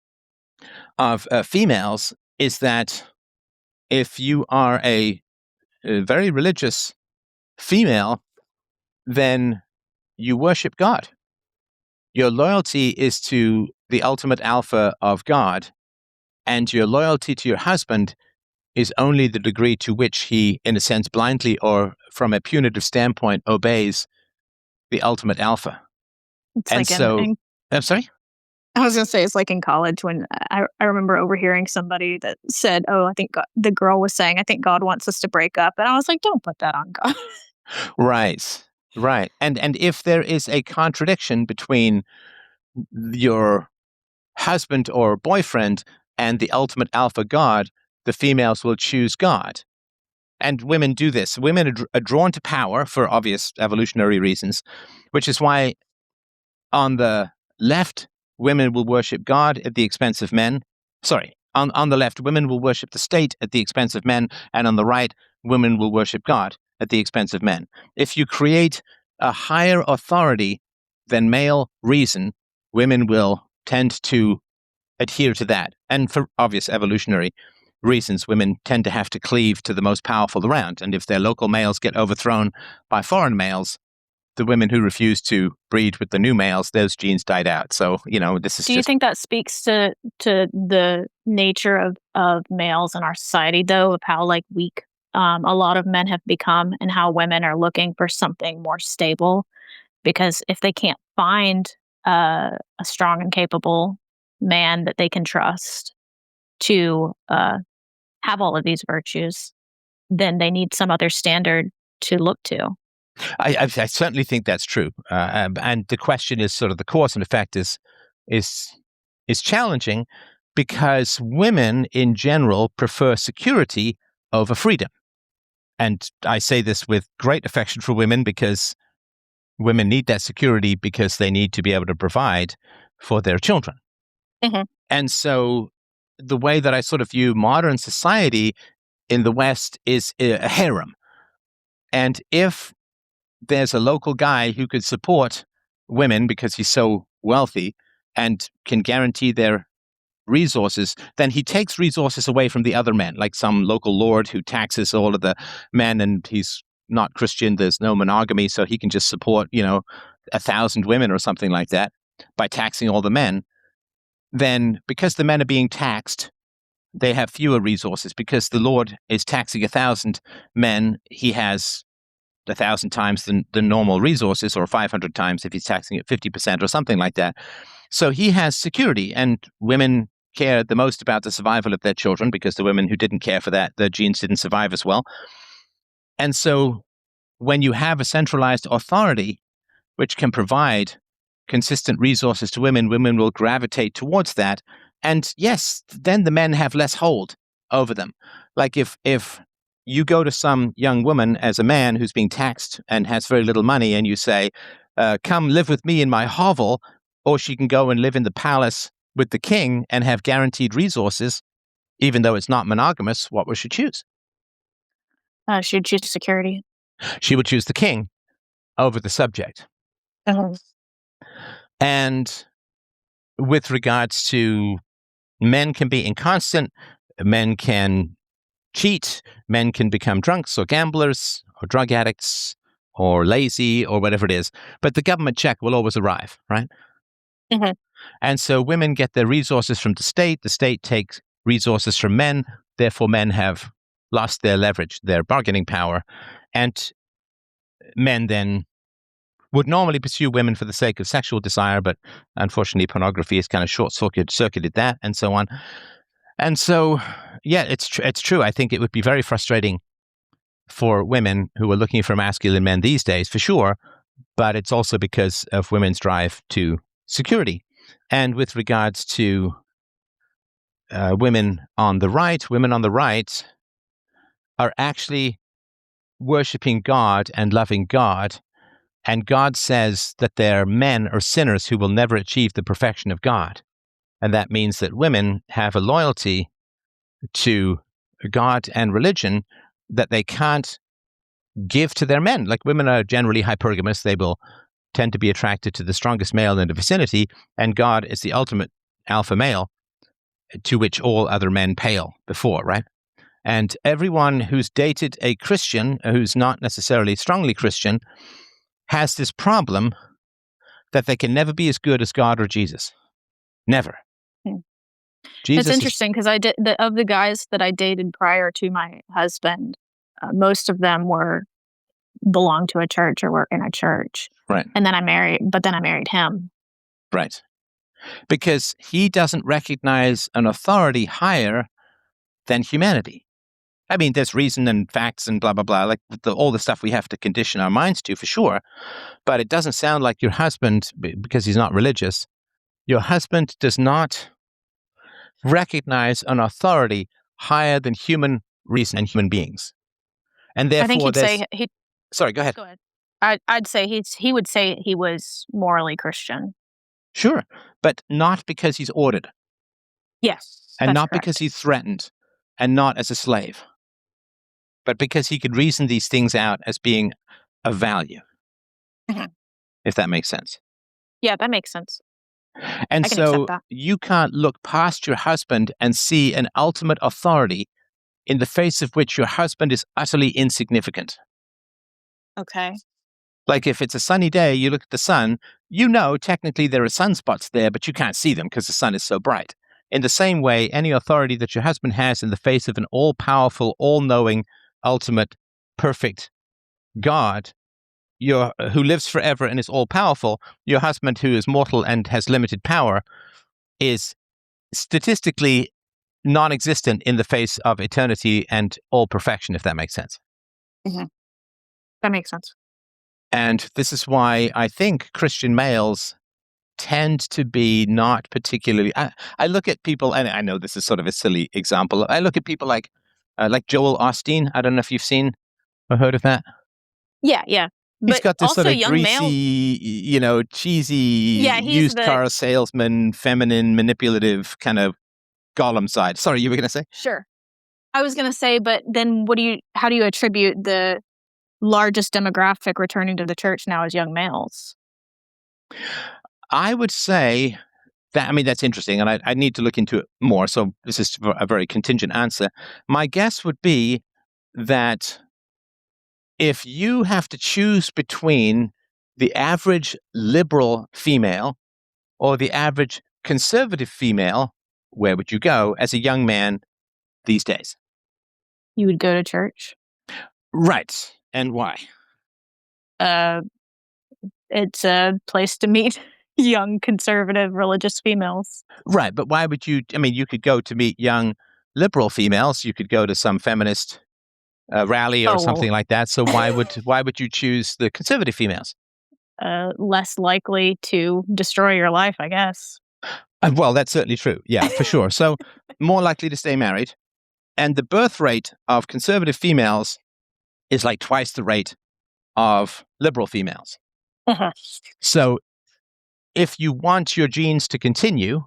of females is that if you are a very religious female, then you worship God. Your loyalty is to the ultimate alpha of God, and your loyalty to your husband is only the degree to which he, in a sense, blindly or from a punitive standpoint, obeys the ultimate alpha. It's And like so, I'm sorry? I was going to say, it's like in college when I remember overhearing somebody that said, oh, I think the girl was saying, I think God wants us to break up. And I was like, don't put that on God. Right, right. And if there is a contradiction between your husband or boyfriend and the ultimate alpha God, the females will choose God. And women do this. Women are drawn to power for obvious evolutionary reasons, which is why on the left, women will worship God at the expense of men. Sorry, on the left, women will worship the state at the expense of men. And on the right, women will worship God at the expense of men. If you create a higher authority than male reason, women will tend to adhere to that. And for obvious evolutionary reasons, women tend to have to cleave to the most powerful around. And if their local males get overthrown by foreign males, the women who refuse to breed with the new males, those genes died out. So, this is Do you think that speaks to the nature of males in our society, though, of how weak a lot of men have become and how women are looking for something more stable? Because if they can't find a strong and capable man that they can trust to have all of these virtues, then they need some other standard to look to. I certainly think that's true. And the question is sort of the cause and effect is challenging because women in general prefer security over freedom. And I say this with great affection for women because women need that security because they need to be able to provide for their children. Mm-hmm. And so the way that I sort of view modern society in the West is a harem. And if there's a local guy who could support women because he's so wealthy and can guarantee their resources, then he takes resources away from the other men, like some local lord who taxes all of the men and he's not Christian, there's no monogamy, so he can just support, 1,000 women or something like that by taxing all the men. Then because the men are being taxed, they have fewer resources. Because the Lord is taxing 1,000 men, he has 1,000 times the normal resources, or 500 times if he's taxing it 50% or something like that. So he has security, and women care the most about the survival of their children, because the women who didn't care for that, their genes didn't survive as well. And so when you have a centralized authority which can provide consistent resources to women, women will gravitate towards that. And yes, then the men have less hold over them. Like if you go to some young woman as a man who's being taxed and has very little money, and you say, come live with me in my hovel, or she can go and live in the palace with the king and have guaranteed resources, even though it's not monogamous, what would she choose? She'd choose security. She would choose the king over the subject. And with regards to men can be inconstant, men can cheat, men can become drunks or gamblers or drug addicts or lazy or whatever it is, but the government check will always arrive, right? Mhm. And so women get their resources from the state takes resources from men, therefore men have lost their leverage, their bargaining power, and men then would normally pursue women for the sake of sexual desire, but unfortunately pornography has kind of short-circuited that, and so on. And so, yeah, it's true. I think it would be very frustrating for women who are looking for masculine men these days, for sure, but it's also because of women's drive to security. And with regards to women on the right are actually worshiping God and loving God. And God says that they're men or sinners who will never achieve the perfection of God. And that means that women have a loyalty to God and religion that they can't give to their men. Like, women are generally hypergamous. They will tend to be attracted to the strongest male in the vicinity. And God is the ultimate alpha male to which all other men pale before, right? And everyone who's dated a Christian, who's not necessarily strongly Christian, has this problem that they can never be as good as God or Jesus. Never. It's interesting because I did of the guys that I dated prior to my husband, most of them belonged to a church or were in a church. Right. And then I married him. Right. Because he doesn't recognize an authority higher than humanity. I mean, there's reason and facts and blah, blah, blah, like all the stuff we have to condition our minds to, for sure. But it doesn't sound like your husband, because he's not religious, your husband does not recognize an authority higher than human reason and human beings. And therefore, I think he'd say Sorry, go ahead. Go ahead. I'd say he would say he was morally Christian. Sure, but not because he's ordered. Yes. And not correct. because he's threatened, and not as a slave, but because he could reason these things out as being of value. Mhm. If that makes sense. Yeah, that makes sense. And I can so accept that. you can't look past your husband and see an ultimate authority in the face of which your husband is utterly insignificant. Okay. Like, if it's a sunny day, you look at the sun, you know technically there are sunspots there, but you can't see them because the sun is so bright. In the same way, any authority that your husband has in the face of an all-powerful, all-knowing, ultimate, perfect God, who lives forever and is all-powerful, your husband, who is mortal and has limited power, is statistically non-existent in the face of eternity and all perfection, if that makes sense. Mm-hmm. That makes sense. And this is why I think Christian males tend to be not particularly. I look at people, and I know this is sort of a silly example. I look at people like Joel Osteen. I don't know if you've seen or heard of that. Yeah. He's But got this also sort of young greasy, cheesy, used car salesman, feminine, manipulative kind of Gollum side. Sorry, you were going to say? Sure. I was going to say, but then how do you attribute the largest demographic returning to the church now as young males? I would say that, that's interesting, and I need to look into it more. So this is a very contingent answer. My guess would be that if you have to choose between the average liberal female or the average conservative female, where would you go as a young man these days? You would go to church. Right. And why? Uh, it's a place to meet young, conservative, religious females. Right, but why would you? I mean, you could go to meet young liberal females. You could go to some feminist rally or Oh, well, something like that. So why would you choose the conservative females? less likely to destroy your life, I guess. Well, that's certainly true. Yeah, for sure. So more likely to stay married, and the birth rate of conservative females is like twice the rate of liberal females. Uh-huh. So if you want your genes to continue,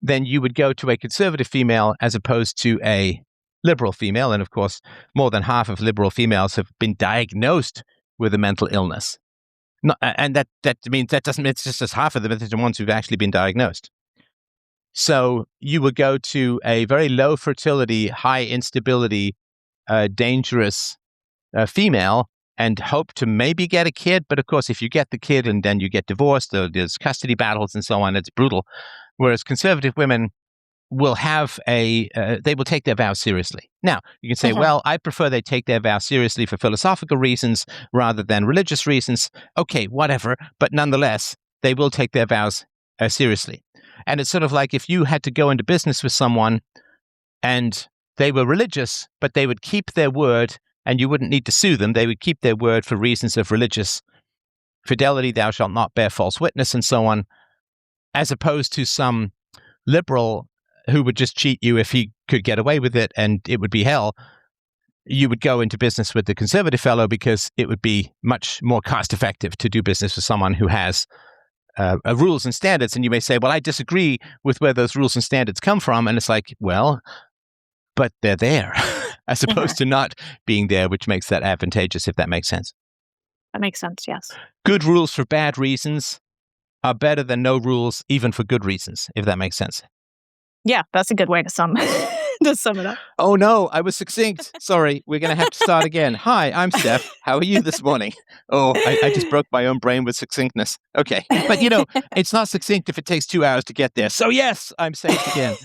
then you would go to a conservative female as opposed to a liberal female. And of course, more than half of liberal females have been diagnosed with a mental illness. No, and that means that doesn't mean it's just as half of them, it's the ones who've actually been diagnosed. So you would go to a very low fertility, high instability, dangerous female and hope to maybe get a kid. But of course, if you get the kid and then you get divorced, there's custody battles and so on, it's brutal. Whereas conservative women will have they will take their vows seriously. Now, you can say, well, I prefer they take their vows seriously for philosophical reasons rather than religious reasons. Okay, whatever. But nonetheless, they will take their vows seriously. And it's sort of like if you had to go into business with someone and they were religious, but they would keep their word and you wouldn't need to sue them. They would keep their word for reasons of religious fidelity. Thou shalt not bear false witness and so on, as opposed to some liberal who would just cheat you if he could get away with it and it would be hell. You would go into business with the conservative fellow because it would be much more cost effective to do business with someone who has rules and standards. And you may say, well, I disagree with where those rules and standards come from. And it's like, well, but they're there as opposed to not being there, which makes that advantageous, if that makes sense. That makes sense, yes. Good rules for bad reasons are better than no rules, even for good reasons, if that makes sense. Yeah, that's a good way to sum it up. Oh no, I was succinct. Sorry, we're going to have to start again. Hi, I'm Steph. How are you this morning? Oh, I just broke my own brain with succinctness. Okay, but it's not succinct if it takes 2 hours to get there. So yes, I'm safe again.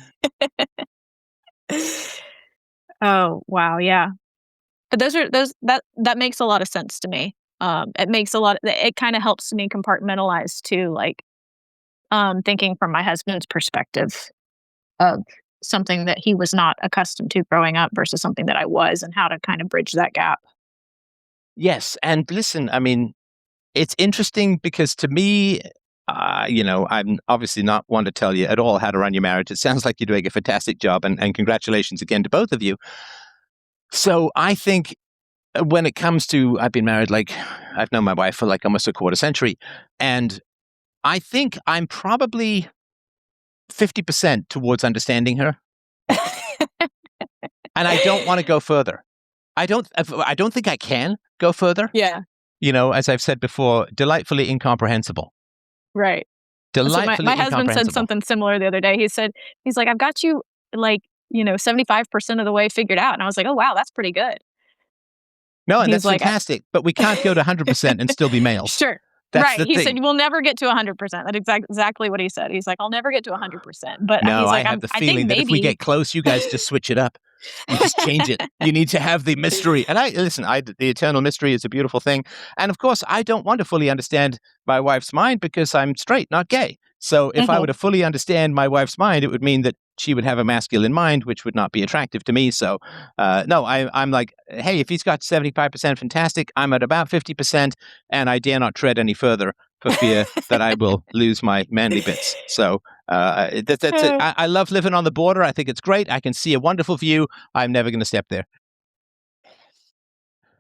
Oh, wow, yeah. But that makes a lot of sense to me. It kind of helps me compartmentalize too, like thinking from my husband's perspective of something that he was not accustomed to growing up versus something that I was, and how to kind of bridge that gap. Yes, and listen, I mean, it's interesting because to me, I'm obviously not one to tell you at all how to run your marriage. It sounds like you're doing a fantastic job, and congratulations again to both of you. So I think when it comes to, I've been married, I've known my wife for almost a quarter century, and I think I'm probably 50% towards understanding her. And I don't want to go further. I don't think I can go further. Yeah. As I've said before, delightfully incomprehensible. Right. Delightfully so my husband said something similar the other day. He's like, I've got you 75% of the way figured out. And I was like, oh, wow, that's pretty good. No, and that's fantastic. But we can't go to 100% and still be males. Sure. That's right. He thing. said, we'll never get to 100%. That's exactly what he said. He's like, I'll never get to 100%. But no, he's like, I have the feeling that if we get close, you guys just switch it up. You just change it. You need to have the mystery. And the eternal mystery is a beautiful thing. And of course, I don't want to fully understand my wife's mind because I'm straight, not gay. So if I were to fully understand my wife's mind, it would mean that she would have a masculine mind, which would not be attractive to me. So no, I'm like, hey, if he's got 75%, fantastic. I'm at about 50%, and I dare not tread any further for fear that I will lose my manly bits. So that's it. I love living on the border. I think it's great. I can see a wonderful view. I'm never going to step there.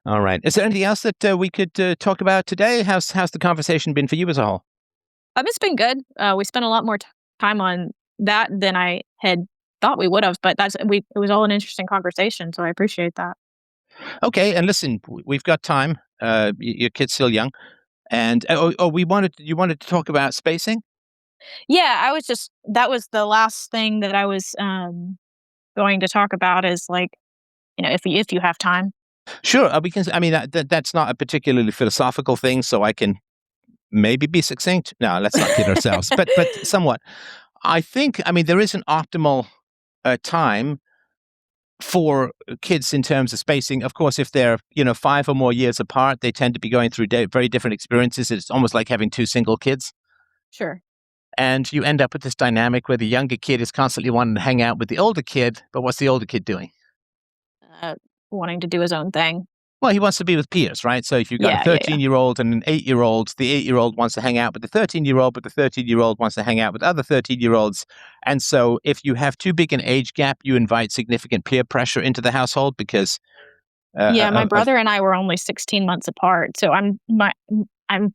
All right. Is there anything else that we could talk about today? How's the conversation been for you as a whole? It's been good. We spent a lot more time on that than I had thought we would have, but it was all an interesting conversation, so I appreciate that. Okay, and listen, we've got time. Your kid's still young, and you wanted to talk about spacing? Yeah, that was the last thing that I was going to talk about is if you have time. Sure, we can. I mean, that's not a particularly philosophical thing, so I can maybe be succinct. No, let's not kid ourselves, but somewhat. I think, there is an optimal time for kids in terms of spacing. Of course, if they're 5 or more years apart, they tend to be going through very different experiences. It's almost like having two single kids. Sure. And you end up with this dynamic where the younger kid is constantly wanting to hang out with the older kid, but what's the older kid doing? Wanting to do his own thing. Well, he wants to be with peers, right? So if you've got a Yeah. 13-year-old and an 8-year-old, the 8-year-old wants to hang out with the 13-year-old, but the 13-year-old wants to hang out with other 13-year-olds. And so if you have too big an age gap, you invite significant peer pressure into the household because My brother and I were only 16 months apart. So I'm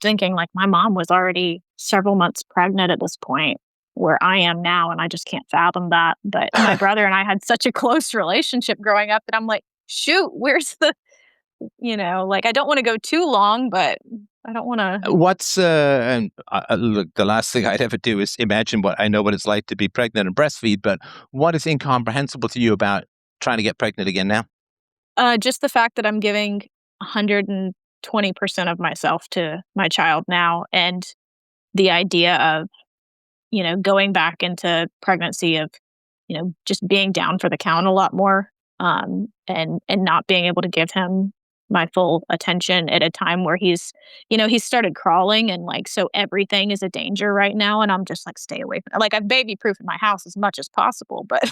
thinking like my mom was already several months pregnant at this point where I am now, and I just can't fathom that. But my brother and I had such a close relationship growing up that I'm like, shoot, where's the I don't want to go too long, but I don't want to. What's look, the last thing I'd ever do is imagine what it's like to be pregnant and breastfeed, but what is incomprehensible to you about trying to get pregnant again now? Just the fact that I'm giving 120% of myself to my child now, and the idea of, going back into pregnancy of, just being down for the count a lot more, and not being able to give him my full attention at a time where he's started crawling, and so everything is a danger right now, and I'm just like, stay away from it. Like, I've baby proofed my house as much as possible, but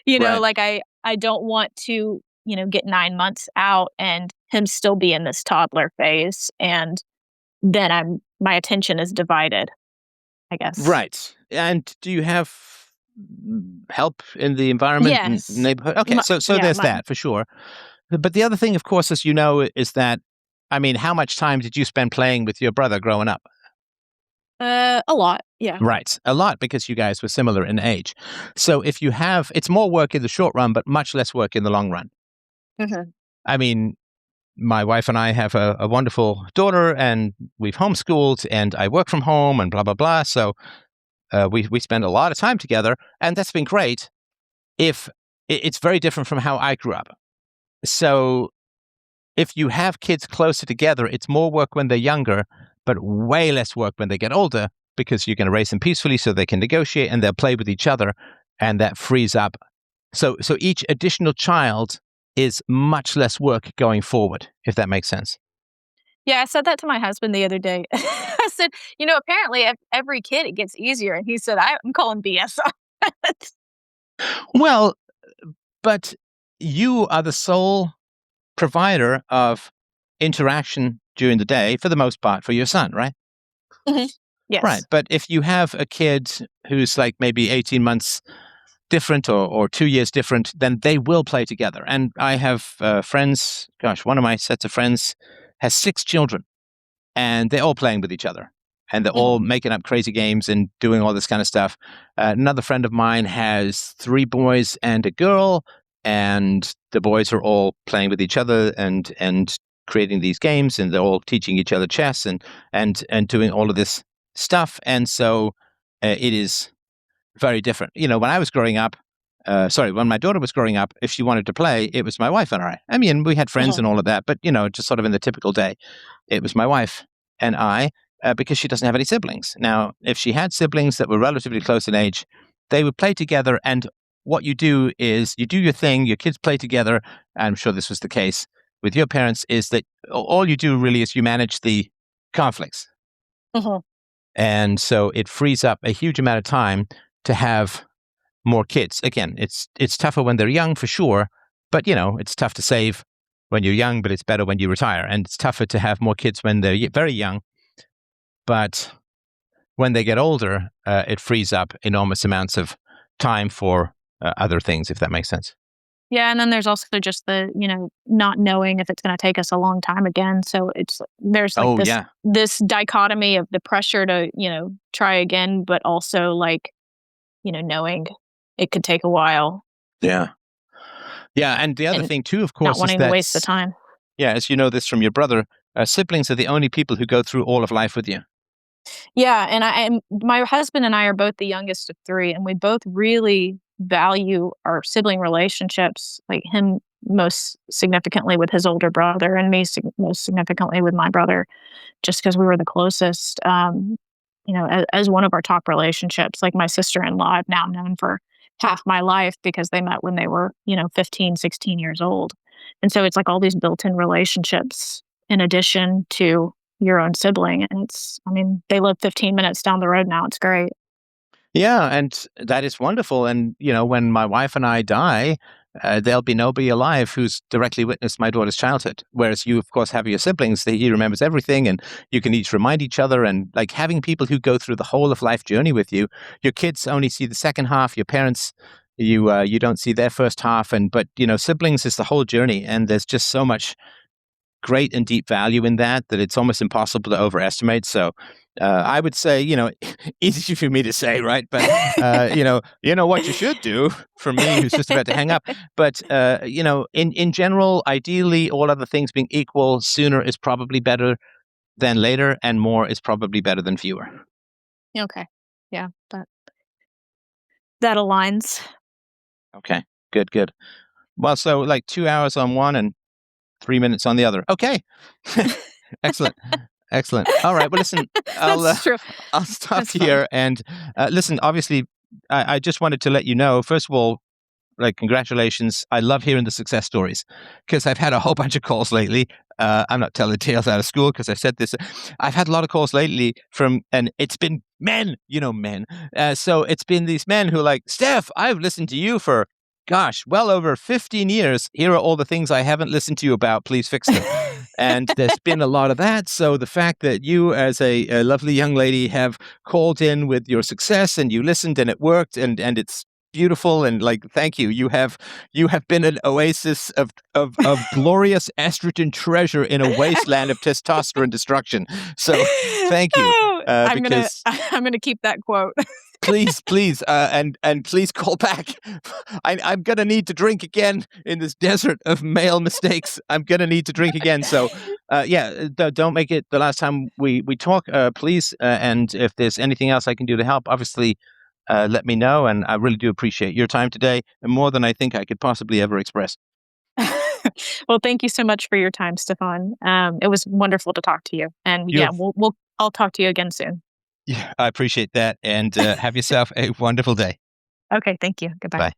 Right. like I don't want to get 9 months out and him still be in this toddler phase, and then my attention is divided, I guess. Right. And do you have help in the environment and Yes. neighborhood? Okay, so Yeah, there's that for sure. But the other thing, of course, as you know, is that, I mean, how much time did you spend playing with your brother growing up? A lot. Yeah. Right. A lot, because you guys were similar in age. So if you have, it's more work in the short run, but much less work in the long run. Mhm. I mean, my wife and I have a wonderful daughter, and we've homeschooled, and I work from home, and blah, blah, blah. So we spend a lot of time together, and that's been great. It's very different from how I grew up. So if you have kids closer together, it's more work when they're younger, but way less work when they get older, because you're going to raise them peacefully so they can negotiate and they'll play with each other, and that frees up. So each additional child is much less work going forward, if that makes sense. Yeah, I said that to my husband the other day. I said, apparently every kid it gets easier, and he said, I'm calling BS on that. Well, but you are the sole provider of interaction during the day, for the most part, for your son, right? Mhm. Yes. Right. But if you have a kid who's like maybe 18 months different, or 2 years different, then they will play together. And I have friends, gosh, one of my sets of friends has 6 children, and they're all playing with each other. And they're all making up crazy games and doing all this kind of stuff. Another friend of mine has 3 boys and a girl, and the boys are all playing with each other and creating these games, and they're all teaching each other chess and doing all of this stuff. And so it is very different. When I was growing up, when my daughter was growing up, if she wanted to play, it was my wife and I. I mean, we had friends and all of that, but just sort of in the typical day, it was my wife and I, because she doesn't have any siblings. Now, if she had siblings that were relatively close in age, they would play together. And what you do is you do your thing, your kids play together. I'm sure this was the case with your parents, is that all you do really is you manage the conflicts. Mhm. And so it frees up a huge amount of time to have more kids. Again, it's tougher when they're young, for sure, but it's tough to save when you're young, but it's better when you retire. And it's tougher to have more kids when they're very young, but when they get older, it frees up enormous amounts of time for other things, if that makes sense. Yeah, and then there's also just the, not knowing if it's going to take us a long time again. So there's like Oh, yeah. this dichotomy of the pressure to, try again, but also like, knowing it could take a while. Yeah. Yeah. And the other And thing too, of not course, is wanting that, to waste the time. yeah, as you know this from your brother, siblings are the only people who go through all of life with you. Yeah, and my husband and I are both the youngest of 3, and we both really value our sibling relationships, like him most significantly with his older brother, and me most significantly with my brother, just because we were the closest. As one of our top relationships. Like, my sister-in-law I've now known for half my life because they met when they were, 15, 16 years old. And so it's like all these built-in relationships in addition to your own sibling. And they live 15 minutes down the road now. It's great. Yeah, and that is wonderful. And, when my wife and I die, there'll be nobody alive who's directly witnessed my daughter's childhood. Whereas you, of course, have your siblings, he remembers everything, and you can each remind each other. And like having people who go through the whole of life journey with you, your kids only see the second half, your parents, you don't see their first half. But siblings is the whole journey. And there's just so much great and deep value in that it's almost impossible to overestimate. So I would say, easy for me to say, right? But what you should do for me, who's just about to hang up. But in general, ideally, all other things being equal, sooner is probably better than later, and more is probably better than fewer. Okay. Yeah, that aligns. Okay, good. Well, so like 2 hours on one and 3 minutes on the other. Okay. Excellent. All right. Well, listen, That's true. I'll stop That's here. And listen, obviously, I just wanted to let you know, first of all, congratulations. I love hearing the success stories because I've had a whole bunch of calls lately. I'm not telling tales out of school because I've said this. I've had a lot of calls lately and it's been men, men. So it's been these men who are like, Steph, I've listened to you for, well over 15 years. Here are all the things I haven't listened to you about. Please fix them. And there's been a lot of that. So the fact that you, as a lovely young lady, have called in with your success and you listened and it worked and it's beautiful, and thank you. You have been an oasis of glorious estrogen treasure in a wasteland of testosterone destruction. So thank you. I'm gonna keep that quote. Please, and please call back. I'm gonna need to drink again in this desert of male mistakes. I'm gonna need to drink again. So, don't make it the last time we talk, please. And if there's anything else I can do to help, obviously, let me know. And I really do appreciate your time today, and more than I think I could possibly ever express. Well, thank you so much for your time, Stefan. It was wonderful to talk to you. And I'll talk to you again soon. Yeah, I appreciate that. And have yourself a wonderful day. Okay, thank you. Goodbye. Bye.